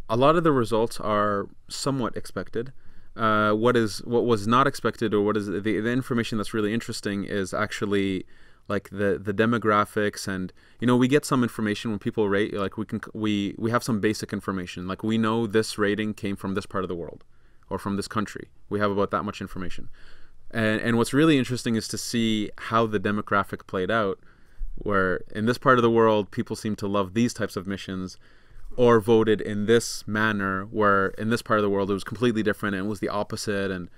a lot of the results are somewhat expected. What was not expected, or what is the information that's really interesting, is actually like the demographics. And we get some information when people rate, like we have some basic information, like we know this rating came from this part of the world or from this country. We have about that much information, and what's really interesting is to see how the demographic played out, where in this part of the world people seem to love these types of missions, or voted in this manner, where in this part of the world it was completely different and it was the opposite. And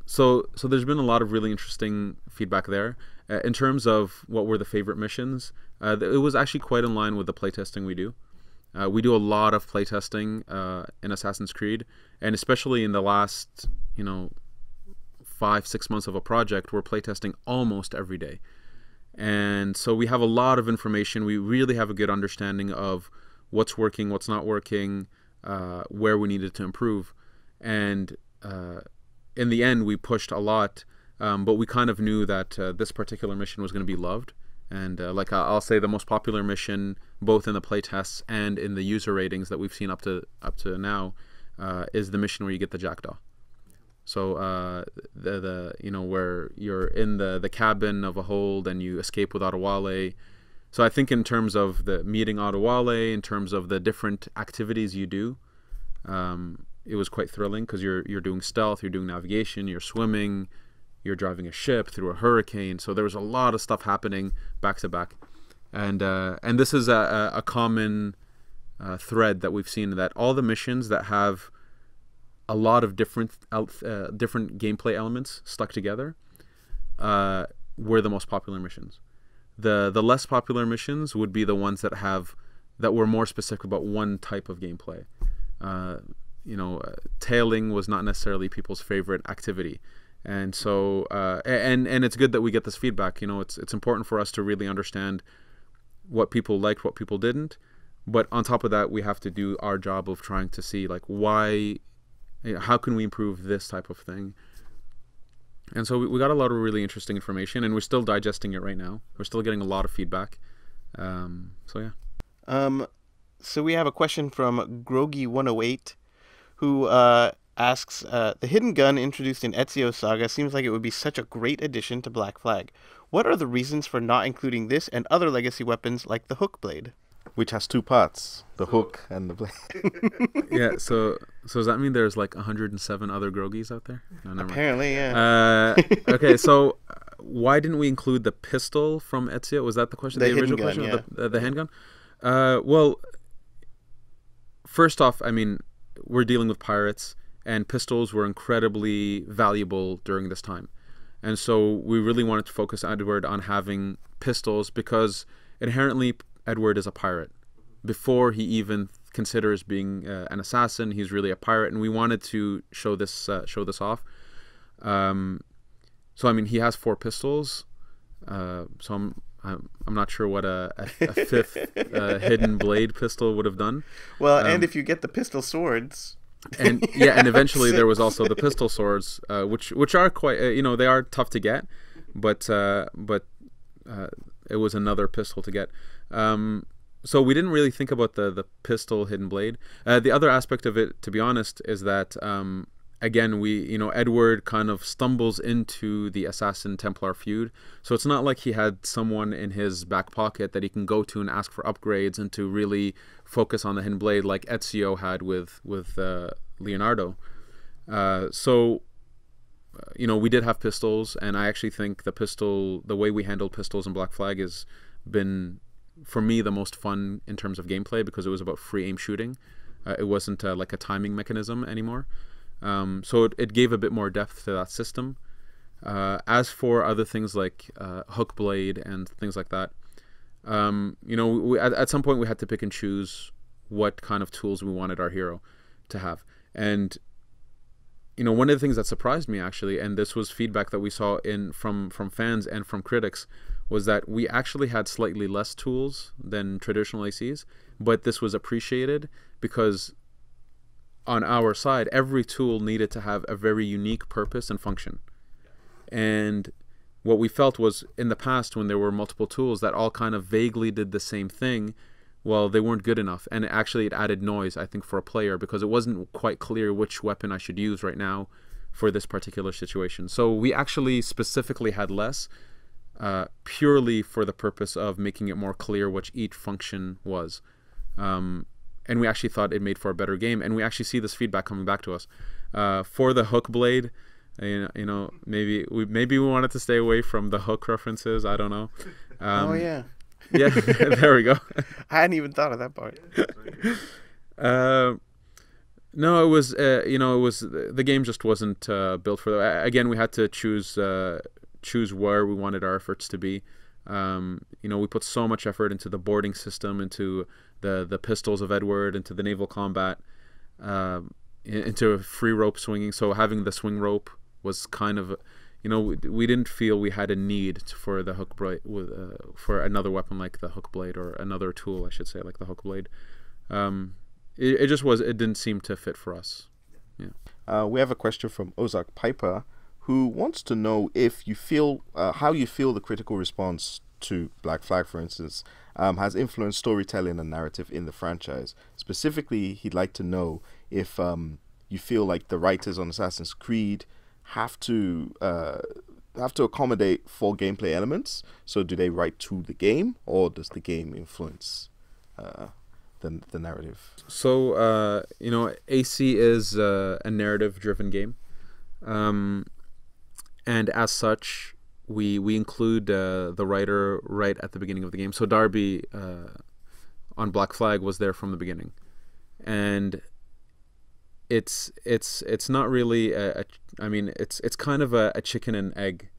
so there's been a lot of really interesting feedback there. In terms of what were the favorite missions, it was actually quite in line with the playtesting we do. We do a lot of playtesting in Assassin's Creed, and especially in the last 5-6 months of a project, we're playtesting almost every day. And so we have a lot of information. We really have a good understanding of what's working, what's not working, where we needed to improve. And in the end, we pushed a lot, but we kind of knew that this particular mission was going to be loved. And like I'll say, the most popular mission, both in the playtests and in the user ratings that we've seen up to now, is the mission where you get the jackdaw. So where you're in the cabin of a hold and you escape without a wale. So I think in terms of the meeting Adewale, in terms of the different activities you do, it was quite thrilling, because you're doing stealth, you're doing navigation, you're swimming, you're driving a ship through a hurricane. So there was a lot of stuff happening back to back, and this is a common thread that we've seen, that all the missions that have a lot of different gameplay elements stuck together were the most popular missions. The less popular missions would be the ones that were more specific about one type of gameplay. Tailing was not necessarily people's favorite activity, and so and it's good that we get this feedback. It's important for us to really understand what people liked, what people didn't, but on top of that, we have to do our job of trying to see how can we improve this type of thing. And so we got a lot of really interesting information, and we're still digesting it right now. We're still getting a lot of feedback. So yeah. So we have a question from Grogi108, who asks, the hidden gun introduced in Ezio Saga seems like it would be such a great addition to Black Flag. What are the reasons for not including this and other legacy weapons like the hook blade? Which has two parts, the hook and the blade. Yeah, so does that mean there's like 107 other Grogis out there? No, never mind. Apparently, yeah. Okay, so why didn't we include the pistol from Ezio? Was that the question? The original handgun, question? yeah. The handgun? Well, first off, I mean, we're dealing with pirates, and pistols were incredibly valuable during this time. And so we really wanted to focus Edward on having pistols because inherently Edward is a pirate. Before he even considers being an assassin, he's really a pirate, and we wanted to show this off. So I mean, he has 4 pistols. So I'm not sure what a 5th hidden blade pistol would have done. Well, and if you get the pistol swords. And yeah, and eventually there was also the pistol swords, which are quite they are tough to get, but it was another pistol to get. So we didn't really think about the pistol hidden blade. The other aspect of it, to be honest, is that again, Edward kind of stumbles into the Assassin Templar feud. So it's not like he had someone in his back pocket that he can go to and ask for upgrades and to really focus on the hidden blade like Ezio had with Leonardo. So we did have pistols, and I actually think the way we handled pistols in Black Flag has been, for me, the most fun in terms of gameplay because it was about free aim shooting. It wasn't like a timing mechanism anymore. So it gave a bit more depth to that system. As for other things like hook blade and things like that, at some point we had to pick and choose what kind of tools we wanted our hero to have. And one of the things that surprised me actually, and this was feedback that we saw from fans and from critics, was that we actually had slightly less tools than traditional ACs, but this was appreciated because on our side, every tool needed to have a very unique purpose and function. And what we felt was, in the past, when there were multiple tools that all kind of vaguely did the same thing, well, they weren't good enough. And actually it added noise, I think, for a player because it wasn't quite clear which weapon I should use right now for this particular situation. So we actually specifically had less, purely for the purpose of making it more clear what each function was. And we actually thought it made for a better game, and we actually see this feedback coming back to us. For the hook blade, maybe we wanted to stay away from the hook references. I don't know. Oh yeah. Yeah, there we go. I hadn't even thought of that part. No, it was the game just wasn't built for that. Again, we had to choose where we wanted our efforts to be. We put so much effort into the boarding system, into the pistols of Edward, into the naval combat, into free rope swinging. So having the swing rope was kind of, we didn't feel we had a need for the hook blade, for another weapon like the hook blade, or another tool, I should say, like the hook blade. It just was, it didn't seem to fit for us. Yeah. We have a question from Ozak Piper, who wants to know if you feel how you feel the critical response to Black Flag, for instance, has influenced storytelling and narrative in the franchise. Specifically, he'd like to know if you feel like the writers on Assassin's Creed have to accommodate for gameplay elements. So do they write to the game, or does the game influence the narrative? So AC is a narrative-driven game. And as such, we include the writer right at the beginning of the game. So Darby on Black Flag was there from the beginning, and it's not really it's kind of a chicken and egg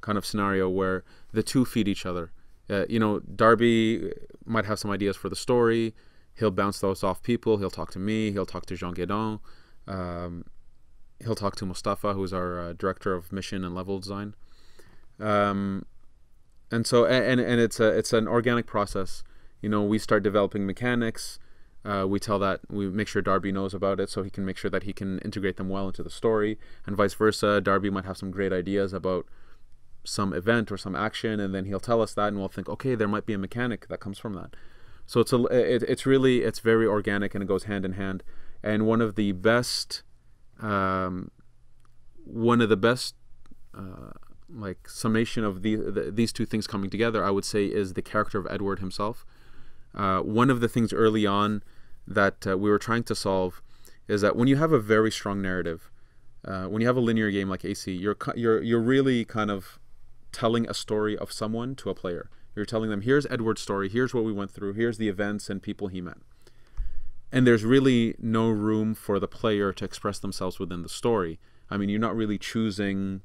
kind of scenario where the two feed each other. Darby might have some ideas for the story. He'll bounce those off people. He'll talk to me. He'll talk to Jean Guédon. He'll talk to Mustafa, who's our director of mission and level design. And so it's an organic process. We start developing mechanics. We make sure Darby knows about it so he can make sure that he can integrate them well into the story, and vice versa. Darby might have some great ideas about some event or some action, and then he'll tell us that, and we'll think, okay, there might be a mechanic that comes from that. So it's very organic, and it goes hand in hand. And one of the best like summation of these two things coming together, I would say, is the character of Edward himself. One of the things early on that we were trying to solve is that when you have a very strong narrative, when you have a linear game like AC, you're really kind of telling a story of someone to a player. You're telling them, here's Edward's story, here's what we went through, here's the events and people he met. And there's really no room for the player to express themselves within the story. I mean, you're not really choosing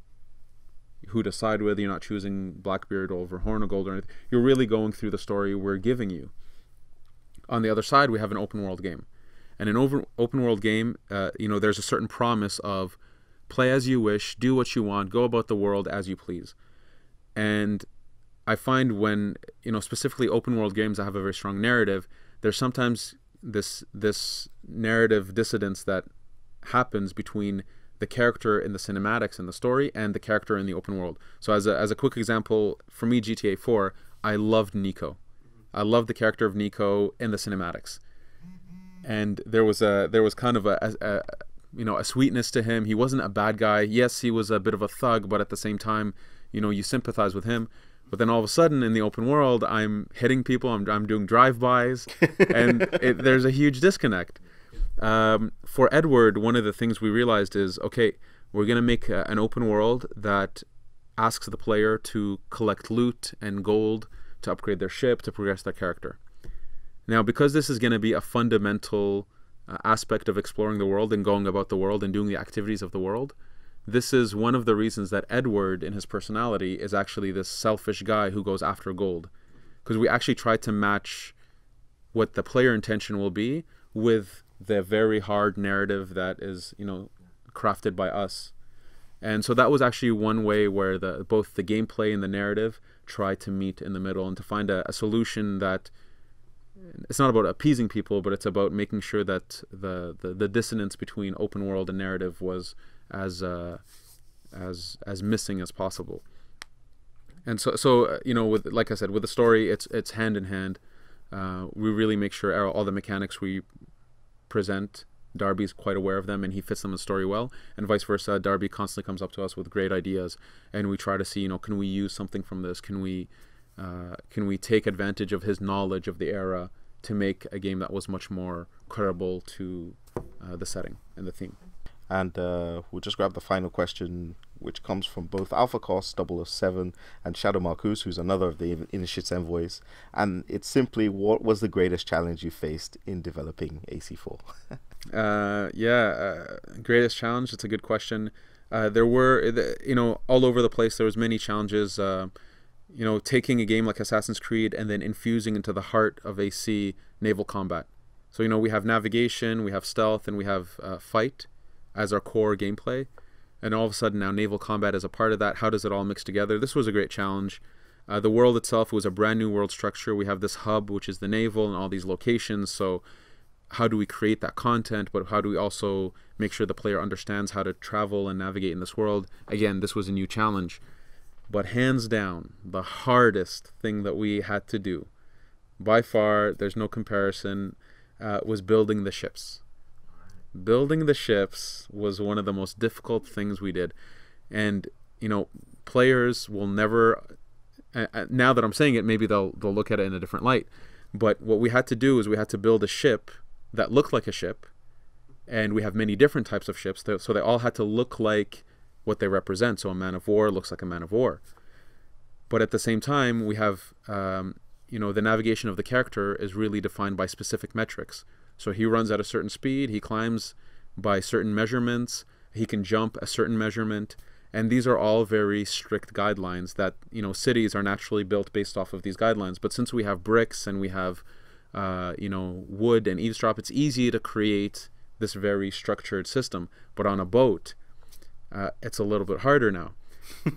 who to side with, you're not choosing Blackbeard over Hornigold or anything. You're really going through the story we're giving you. On the other side, we have an open world game. And an open world game, there's a certain promise of play as you wish, do what you want, go about the world as you please. And I find when, specifically open world games that have a very strong narrative, there's sometimes this narrative dissonance that happens between the character in the cinematics and the story and the character in the open world. So as a quick example, for me, GTA 4, I loved Nico. I loved the character of Nico in the cinematics. And there was kind of a sweetness to him. He wasn't a bad guy. Yes, he was a bit of a thug, but at the same time, you sympathize with him. But then all of a sudden in the open world, I'm hitting people, I'm doing drive-bys, and there's a huge disconnect. For Edward, one of the things we realized is, okay, we're going to make an open world that asks the player to collect loot and gold to upgrade their ship, to progress their character. Now, because this is going to be a fundamental aspect of exploring the world and going about the world and doing the activities of the world, this is one of the reasons that Edward, in his personality, is actually this selfish guy who goes after gold. Because we actually tried to match what the player intention will be with the very hard narrative that is, crafted by us. And so that was actually one way where both the gameplay and the narrative try to meet in the middle and to find a solution that it's not about appeasing people, but it's about making sure that the dissonance between open world and narrative was as missing as possible. And so with, like I said, with the story, it's hand in hand. We really make sure all the mechanics we present, Darby's quite aware of them and he fits them in the story well, and vice versa. Darby constantly comes up to us with great ideas, and we try to see, can we use something from this? Can we take advantage of his knowledge of the era to make a game that was much more credible to the setting and the theme? And we'll just grab the final question, which comes from both Alpha Cost 007 and Shadow Marcus, who's another of the Initiates envoys. And it's simply, what was the greatest challenge you faced in developing AC4? Greatest challenge, it's a good question. There were, all over the place, there was many challenges. Taking a game like Assassin's Creed and then infusing into the heart of AC naval combat. So, we have navigation, we have stealth, and we have fight as our core gameplay, and all of a sudden now naval combat is a part of that. How does it all mix together? This was a great challenge. The world itself was a brand new world structure. We have this hub, which is the naval, and all these locations. So how do we create that content, but how do we also make sure the player understands how to travel and navigate in this world? Again, this was a new challenge. But hands down, the hardest thing that we had to do, by far, there's no comparison, was building the ships. Building the ships was one of the most difficult things we did. And, players will never, now that I'm saying it, maybe they'll look at it in a different light. But what we had to do is we had to build a ship that looked like a ship. And we have many different types of ships, so they all had to look like what they represent. So a man of war looks like a man of war. But at the same time, we have, the navigation of the character is really defined by specific metrics. So he runs at a certain speed, he climbs by certain measurements, he can jump a certain measurement, and these are all very strict guidelines that, cities are naturally built based off of these guidelines. But since we have bricks and we have, wood and eavesdrop, it's easy to create this very structured system. But on a boat, it's a little bit harder now.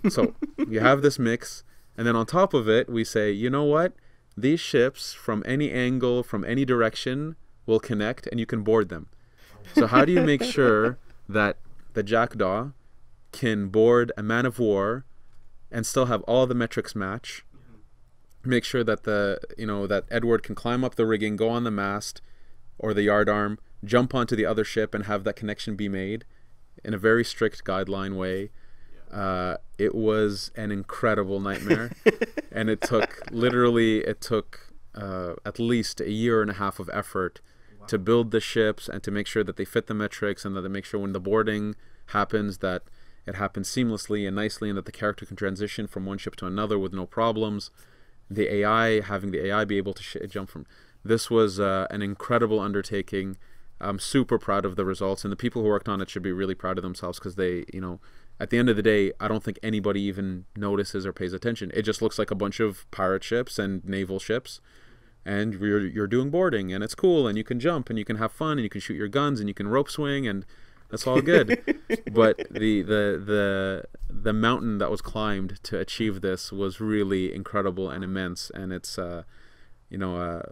So you have this mix, and then on top of it, we say, you know what? These ships, from any angle, from any direction, will connect, and you can board them. So how do you make sure that the Jackdaw can board a man of war and still have all the metrics match? Make sure that that Edward can climb up the rigging, go on the mast or the yardarm, jump onto the other ship, and have that connection be made in a very strict guideline way. It was an incredible nightmare, and it took at least a year and a half of effort to build the ships and to make sure that they fit the metrics, and that they make sure when the boarding happens that it happens seamlessly and nicely, and that the character can transition from one ship to another with no problems. The AI, having the AI be able to jump from... This was an incredible undertaking. I'm super proud of the results, and the people who worked on it should be really proud of themselves, because they, you know, at the end of the day, I don't think anybody even notices or pays attention. It just looks like a bunch of pirate ships and naval ships, and you're doing boarding, and it's cool, and you can jump, and you can have fun, and you can shoot your guns, and you can rope swing, and that's all good. But the mountain that was climbed to achieve this was really incredible and immense, and it's you know,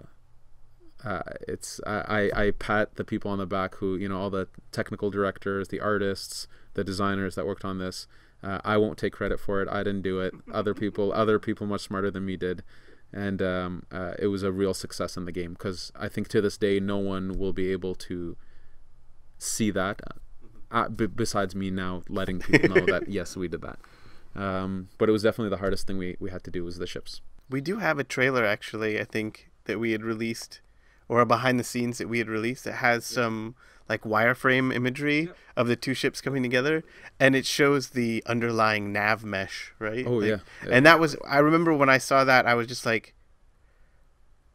I pat the people on the back who, you know, all the technical directors, the artists, the designers that worked on this. I won't take credit for it. I didn't do it. Other people much smarter than me did. And it was a real success in the game, because I think to this day no one will be able to see that besides me now letting people know that yes, we did that. But it was definitely the hardest thing we had to do was the ships. We do have a trailer, actually, I think, that we had released, or a behind the scenes that we had released, that has some like wireframe imagery of the two ships coming together, and it shows the underlying nav mesh, right? Oh, like, yeah. And that was, I remember when I saw that, I was just like,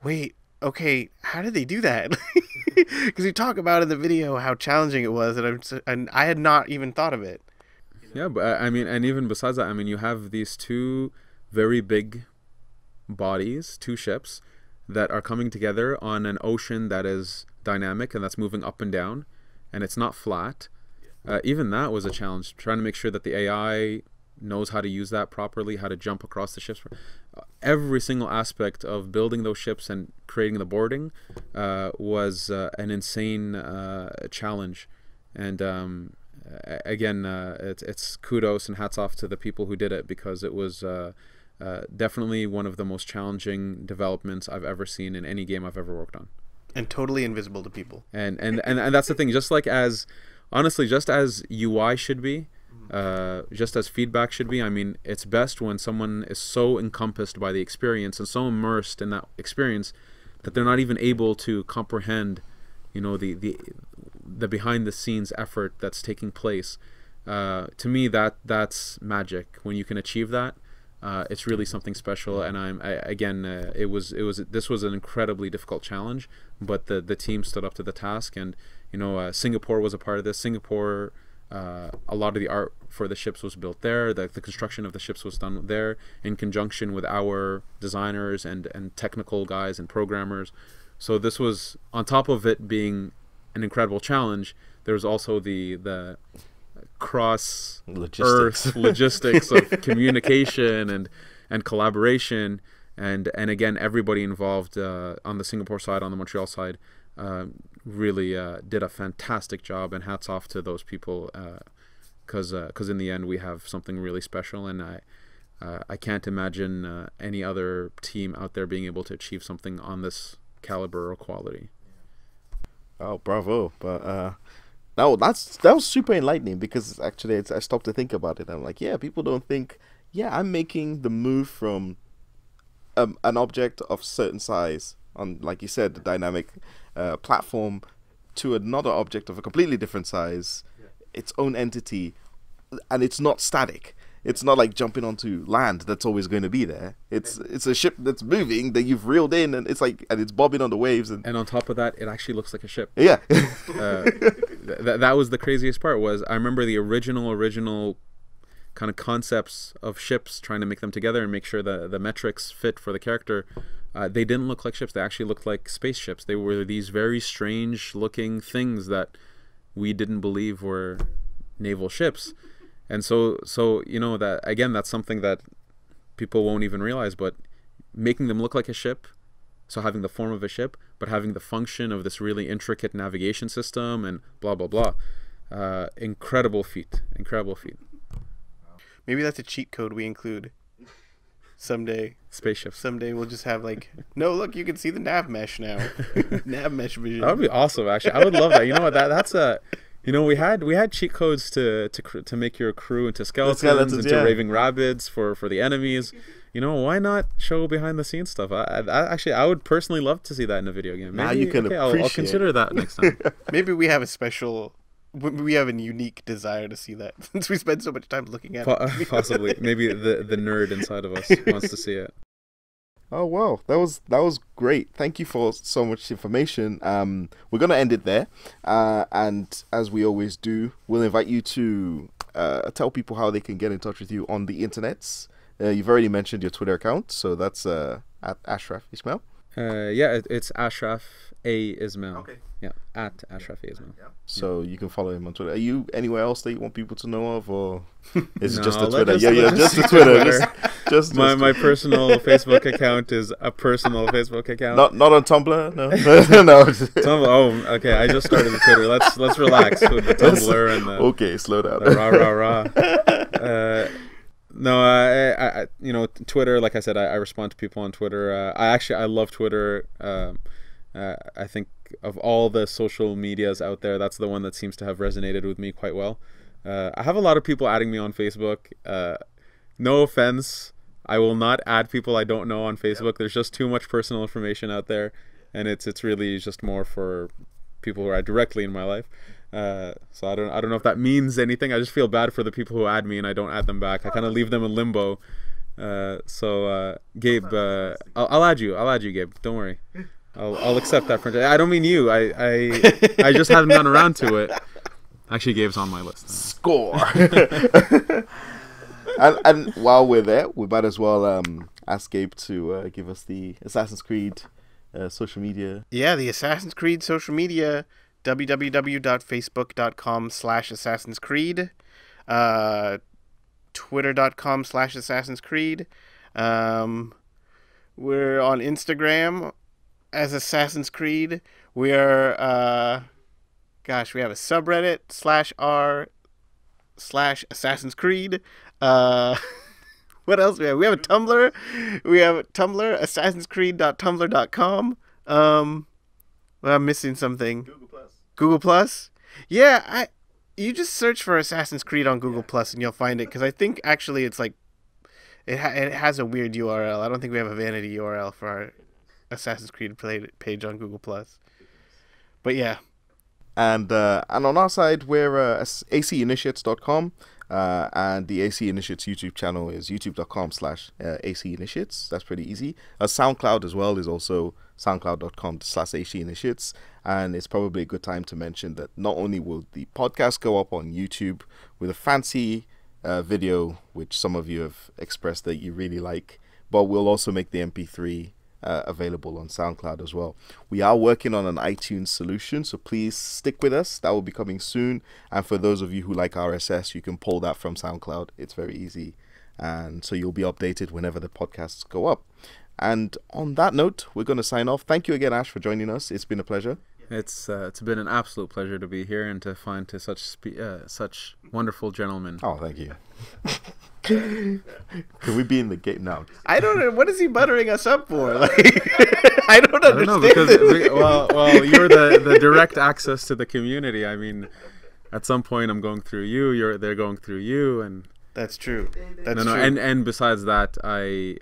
wait, okay, how did they do that? Because you talk about in the video how challenging it was, and I had not even thought of it. Yeah, but I mean, and even besides that, I mean, you have these two very big bodies, two ships, that are coming together on an ocean that is dynamic and that's moving up and down, and it's not flat. Even that was a challenge, trying to make sure that the AI knows how to use that properly, how to jump across the ships. Every single aspect of building those ships and creating the boarding was an insane challenge. And again, it's kudos and hats off to the people who did it, because it was definitely one of the most challenging developments I've ever seen in any game I've ever worked on. And totally invisible to people. And that's the thing. Just like as, honestly, just as UI should be, just as feedback should be. I mean, it's best when someone is so encompassed by the experience and so immersed in that experience that they're not even able to comprehend, you know, the behind the scenes effort that's taking place. To me, that's magic. When you can achieve that, it's really something special. And this was an incredibly difficult challenge, but the team stood up to the task. And you know, Singapore was a part of this. Singapore, a lot of the art for the ships was built there. The construction of the ships was done there in conjunction with our designers and technical guys and programmers. So this was, on top of it being an incredible challenge, there was also the cross Earth logistics of communication and collaboration, and again, everybody involved on the Singapore side, on the Montreal side, really did a fantastic job, and hats off to those people, because in the end we have something really special, and I can't imagine any other team out there being able to achieve something on this caliber or quality. Oh, bravo! But that was super enlightening, because actually I stopped to think about it. I'm like, yeah, people don't think, yeah, I'm making the move from an object of certain size on, like you said, the dynamic platform, to another object of a completely different size, its own entity, and it's not static. It's not like jumping onto land that's always going to be there. It's a ship that's moving that you've reeled in, and it's bobbing on the waves. And on top of that, it actually looks like a ship. Yeah. That was the craziest part. Was I remember the original kind of concepts of ships, trying to make them together and make sure the metrics fit for the character. They didn't look like ships. They actually looked like spaceships. They were these very strange looking things that we didn't believe were naval ships. And so you know, that again, that's something that people won't even realize, but making them look like a ship, so having the form of a ship, but having the function of this really intricate navigation system and blah, blah, blah. Incredible feat. Maybe that's a cheat code we include someday. Spaceships. Someday we'll just have like, no, look, you can see the nav mesh now. Nav mesh vision. That would be awesome, actually. I would love that. You know what? That's a... You know, we had cheat codes to make your crew into skeletons, into raving rabbits for the enemies. You know, why not show behind the scenes stuff? I would personally love to see that in a video game. Maybe, now you can I'll consider that next time. Maybe we have a special we have a unique desire to see that since we spend so much time looking at it. Possibly. Maybe the nerd inside of us wants to see it. Oh wow, that was great. Thank you for so much information. We're gonna end it there, and as we always do, we'll invite you to tell people how they can get in touch with you on the internets. You've already mentioned your Twitter account, so that's at Ashraf Ismail. It's Ashraf A Ismail. Okay. Yeah, at Ashraf A Ismail. Yeah. So you can follow him on Twitter. Are you anywhere else that you want people to know of, or is it No, just the let- Twitter? just- Just the just Twitter. Twitter. Just My personal Facebook account is a personal Facebook account. not on Tumblr. No, no. Tumblr. Oh, okay. I just started the Twitter. Let's relax with the Tumblr and the Okay, slow down. the rah. No, I Twitter. Like I said, I respond to people on Twitter. I love Twitter. I think of all the social medias out there, that's the one that seems to have resonated with me quite well. I have a lot of people adding me on Facebook. No offense, I will not add people I don't know on Facebook. There's just too much personal information out there, and it's really just more for people who are directly in my life. So I don't know if that means anything. I just feel bad for the people who add me and I don't add them back. I kind of leave them in limbo. So Gabe, I'll add you. I'll add you, Gabe. Don't worry. I'll accept that friendship. I don't mean you. I just haven't gotten around to it. Actually, Gabe's on my list. Score. and while we're there, we might as well ask Gabe to give us the Assassin's Creed social media. Yeah, the Assassin's Creed social media, www.facebook.com/Assassin's Creed, twitter.com/Assassin's Creed. We're on Instagram as Assassin's Creed. We are, we have a subreddit /r/Assassin's Creed. What else do we have? We have a Tumblr. We have a Tumblr, assassinscreed.tumblr.com. Well, I'm missing something. Google Plus. Yeah, you just search for Assassin's Creed on Google Plus and you'll find it, because I think actually it's like it has a weird URL. I don't think we have a vanity URL for our Assassin's Creed page on Google Plus. But yeah. And on our side, we're acinitiates.com. And the AC Initiates YouTube channel is youtube.com/AC Initiates. That's pretty easy. SoundCloud as well is also soundcloud.com/AC Initiates. And it's probably a good time to mention that not only will the podcast go up on YouTube with a fancy video, which some of you have expressed that you really like, but we'll also make the MP3 available on SoundCloud as well. We are working on an iTunes solution, so please stick with us. That will be coming soon. And for those of you who like RSS, you can pull that from SoundCloud. It's very easy, and so you'll be updated whenever the podcasts go up. And on that note, we're going to sign off. Thank you again, Ash, for joining us. It's been a pleasure. It's been an absolute pleasure to be here and to find such wonderful gentlemen. Oh, thank you. Can we be in the game now? I don't know. What is he buttering us up for? Like, I don't understand. No, because well, you're the direct access to the community. I mean, at some point, I'm going through you. They're going through you, and that's true. That's true. true. And besides that, I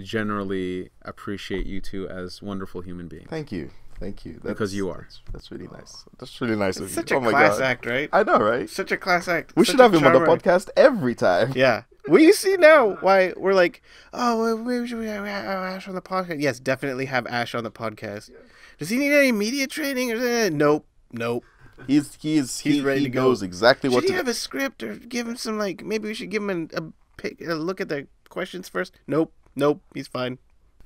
generally appreciate you two as wonderful human beings. Thank you. Because you are. That's really nice. That's really nice of you. Such a class act, right? I know, right? Such a class act. We should have him on the podcast every time. Yeah. Well, you see now why we're like, oh, maybe should we have Ash on the podcast? Yes, definitely have Ash on the podcast. Does he need any media training? Nope. He's ready to go. Knows exactly what should to he have a script, or give him some, like, maybe we should give him a look at the questions first? Nope. He's fine.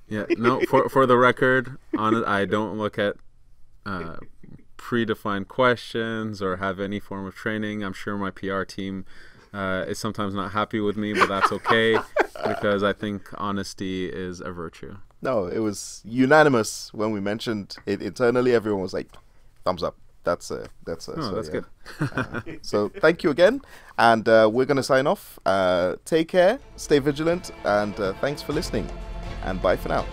Yeah, no, for the record, I don't look at predefined questions or have any form of training. I'm sure my PR team is sometimes not happy with me, but that's okay because I think honesty is a virtue. No, it was unanimous when we mentioned it internally. Everyone was like, thumbs up. That's so, that's yeah. good. So thank you again, and we're going to sign off. Take care, stay vigilant, and thanks for listening. And bye for now.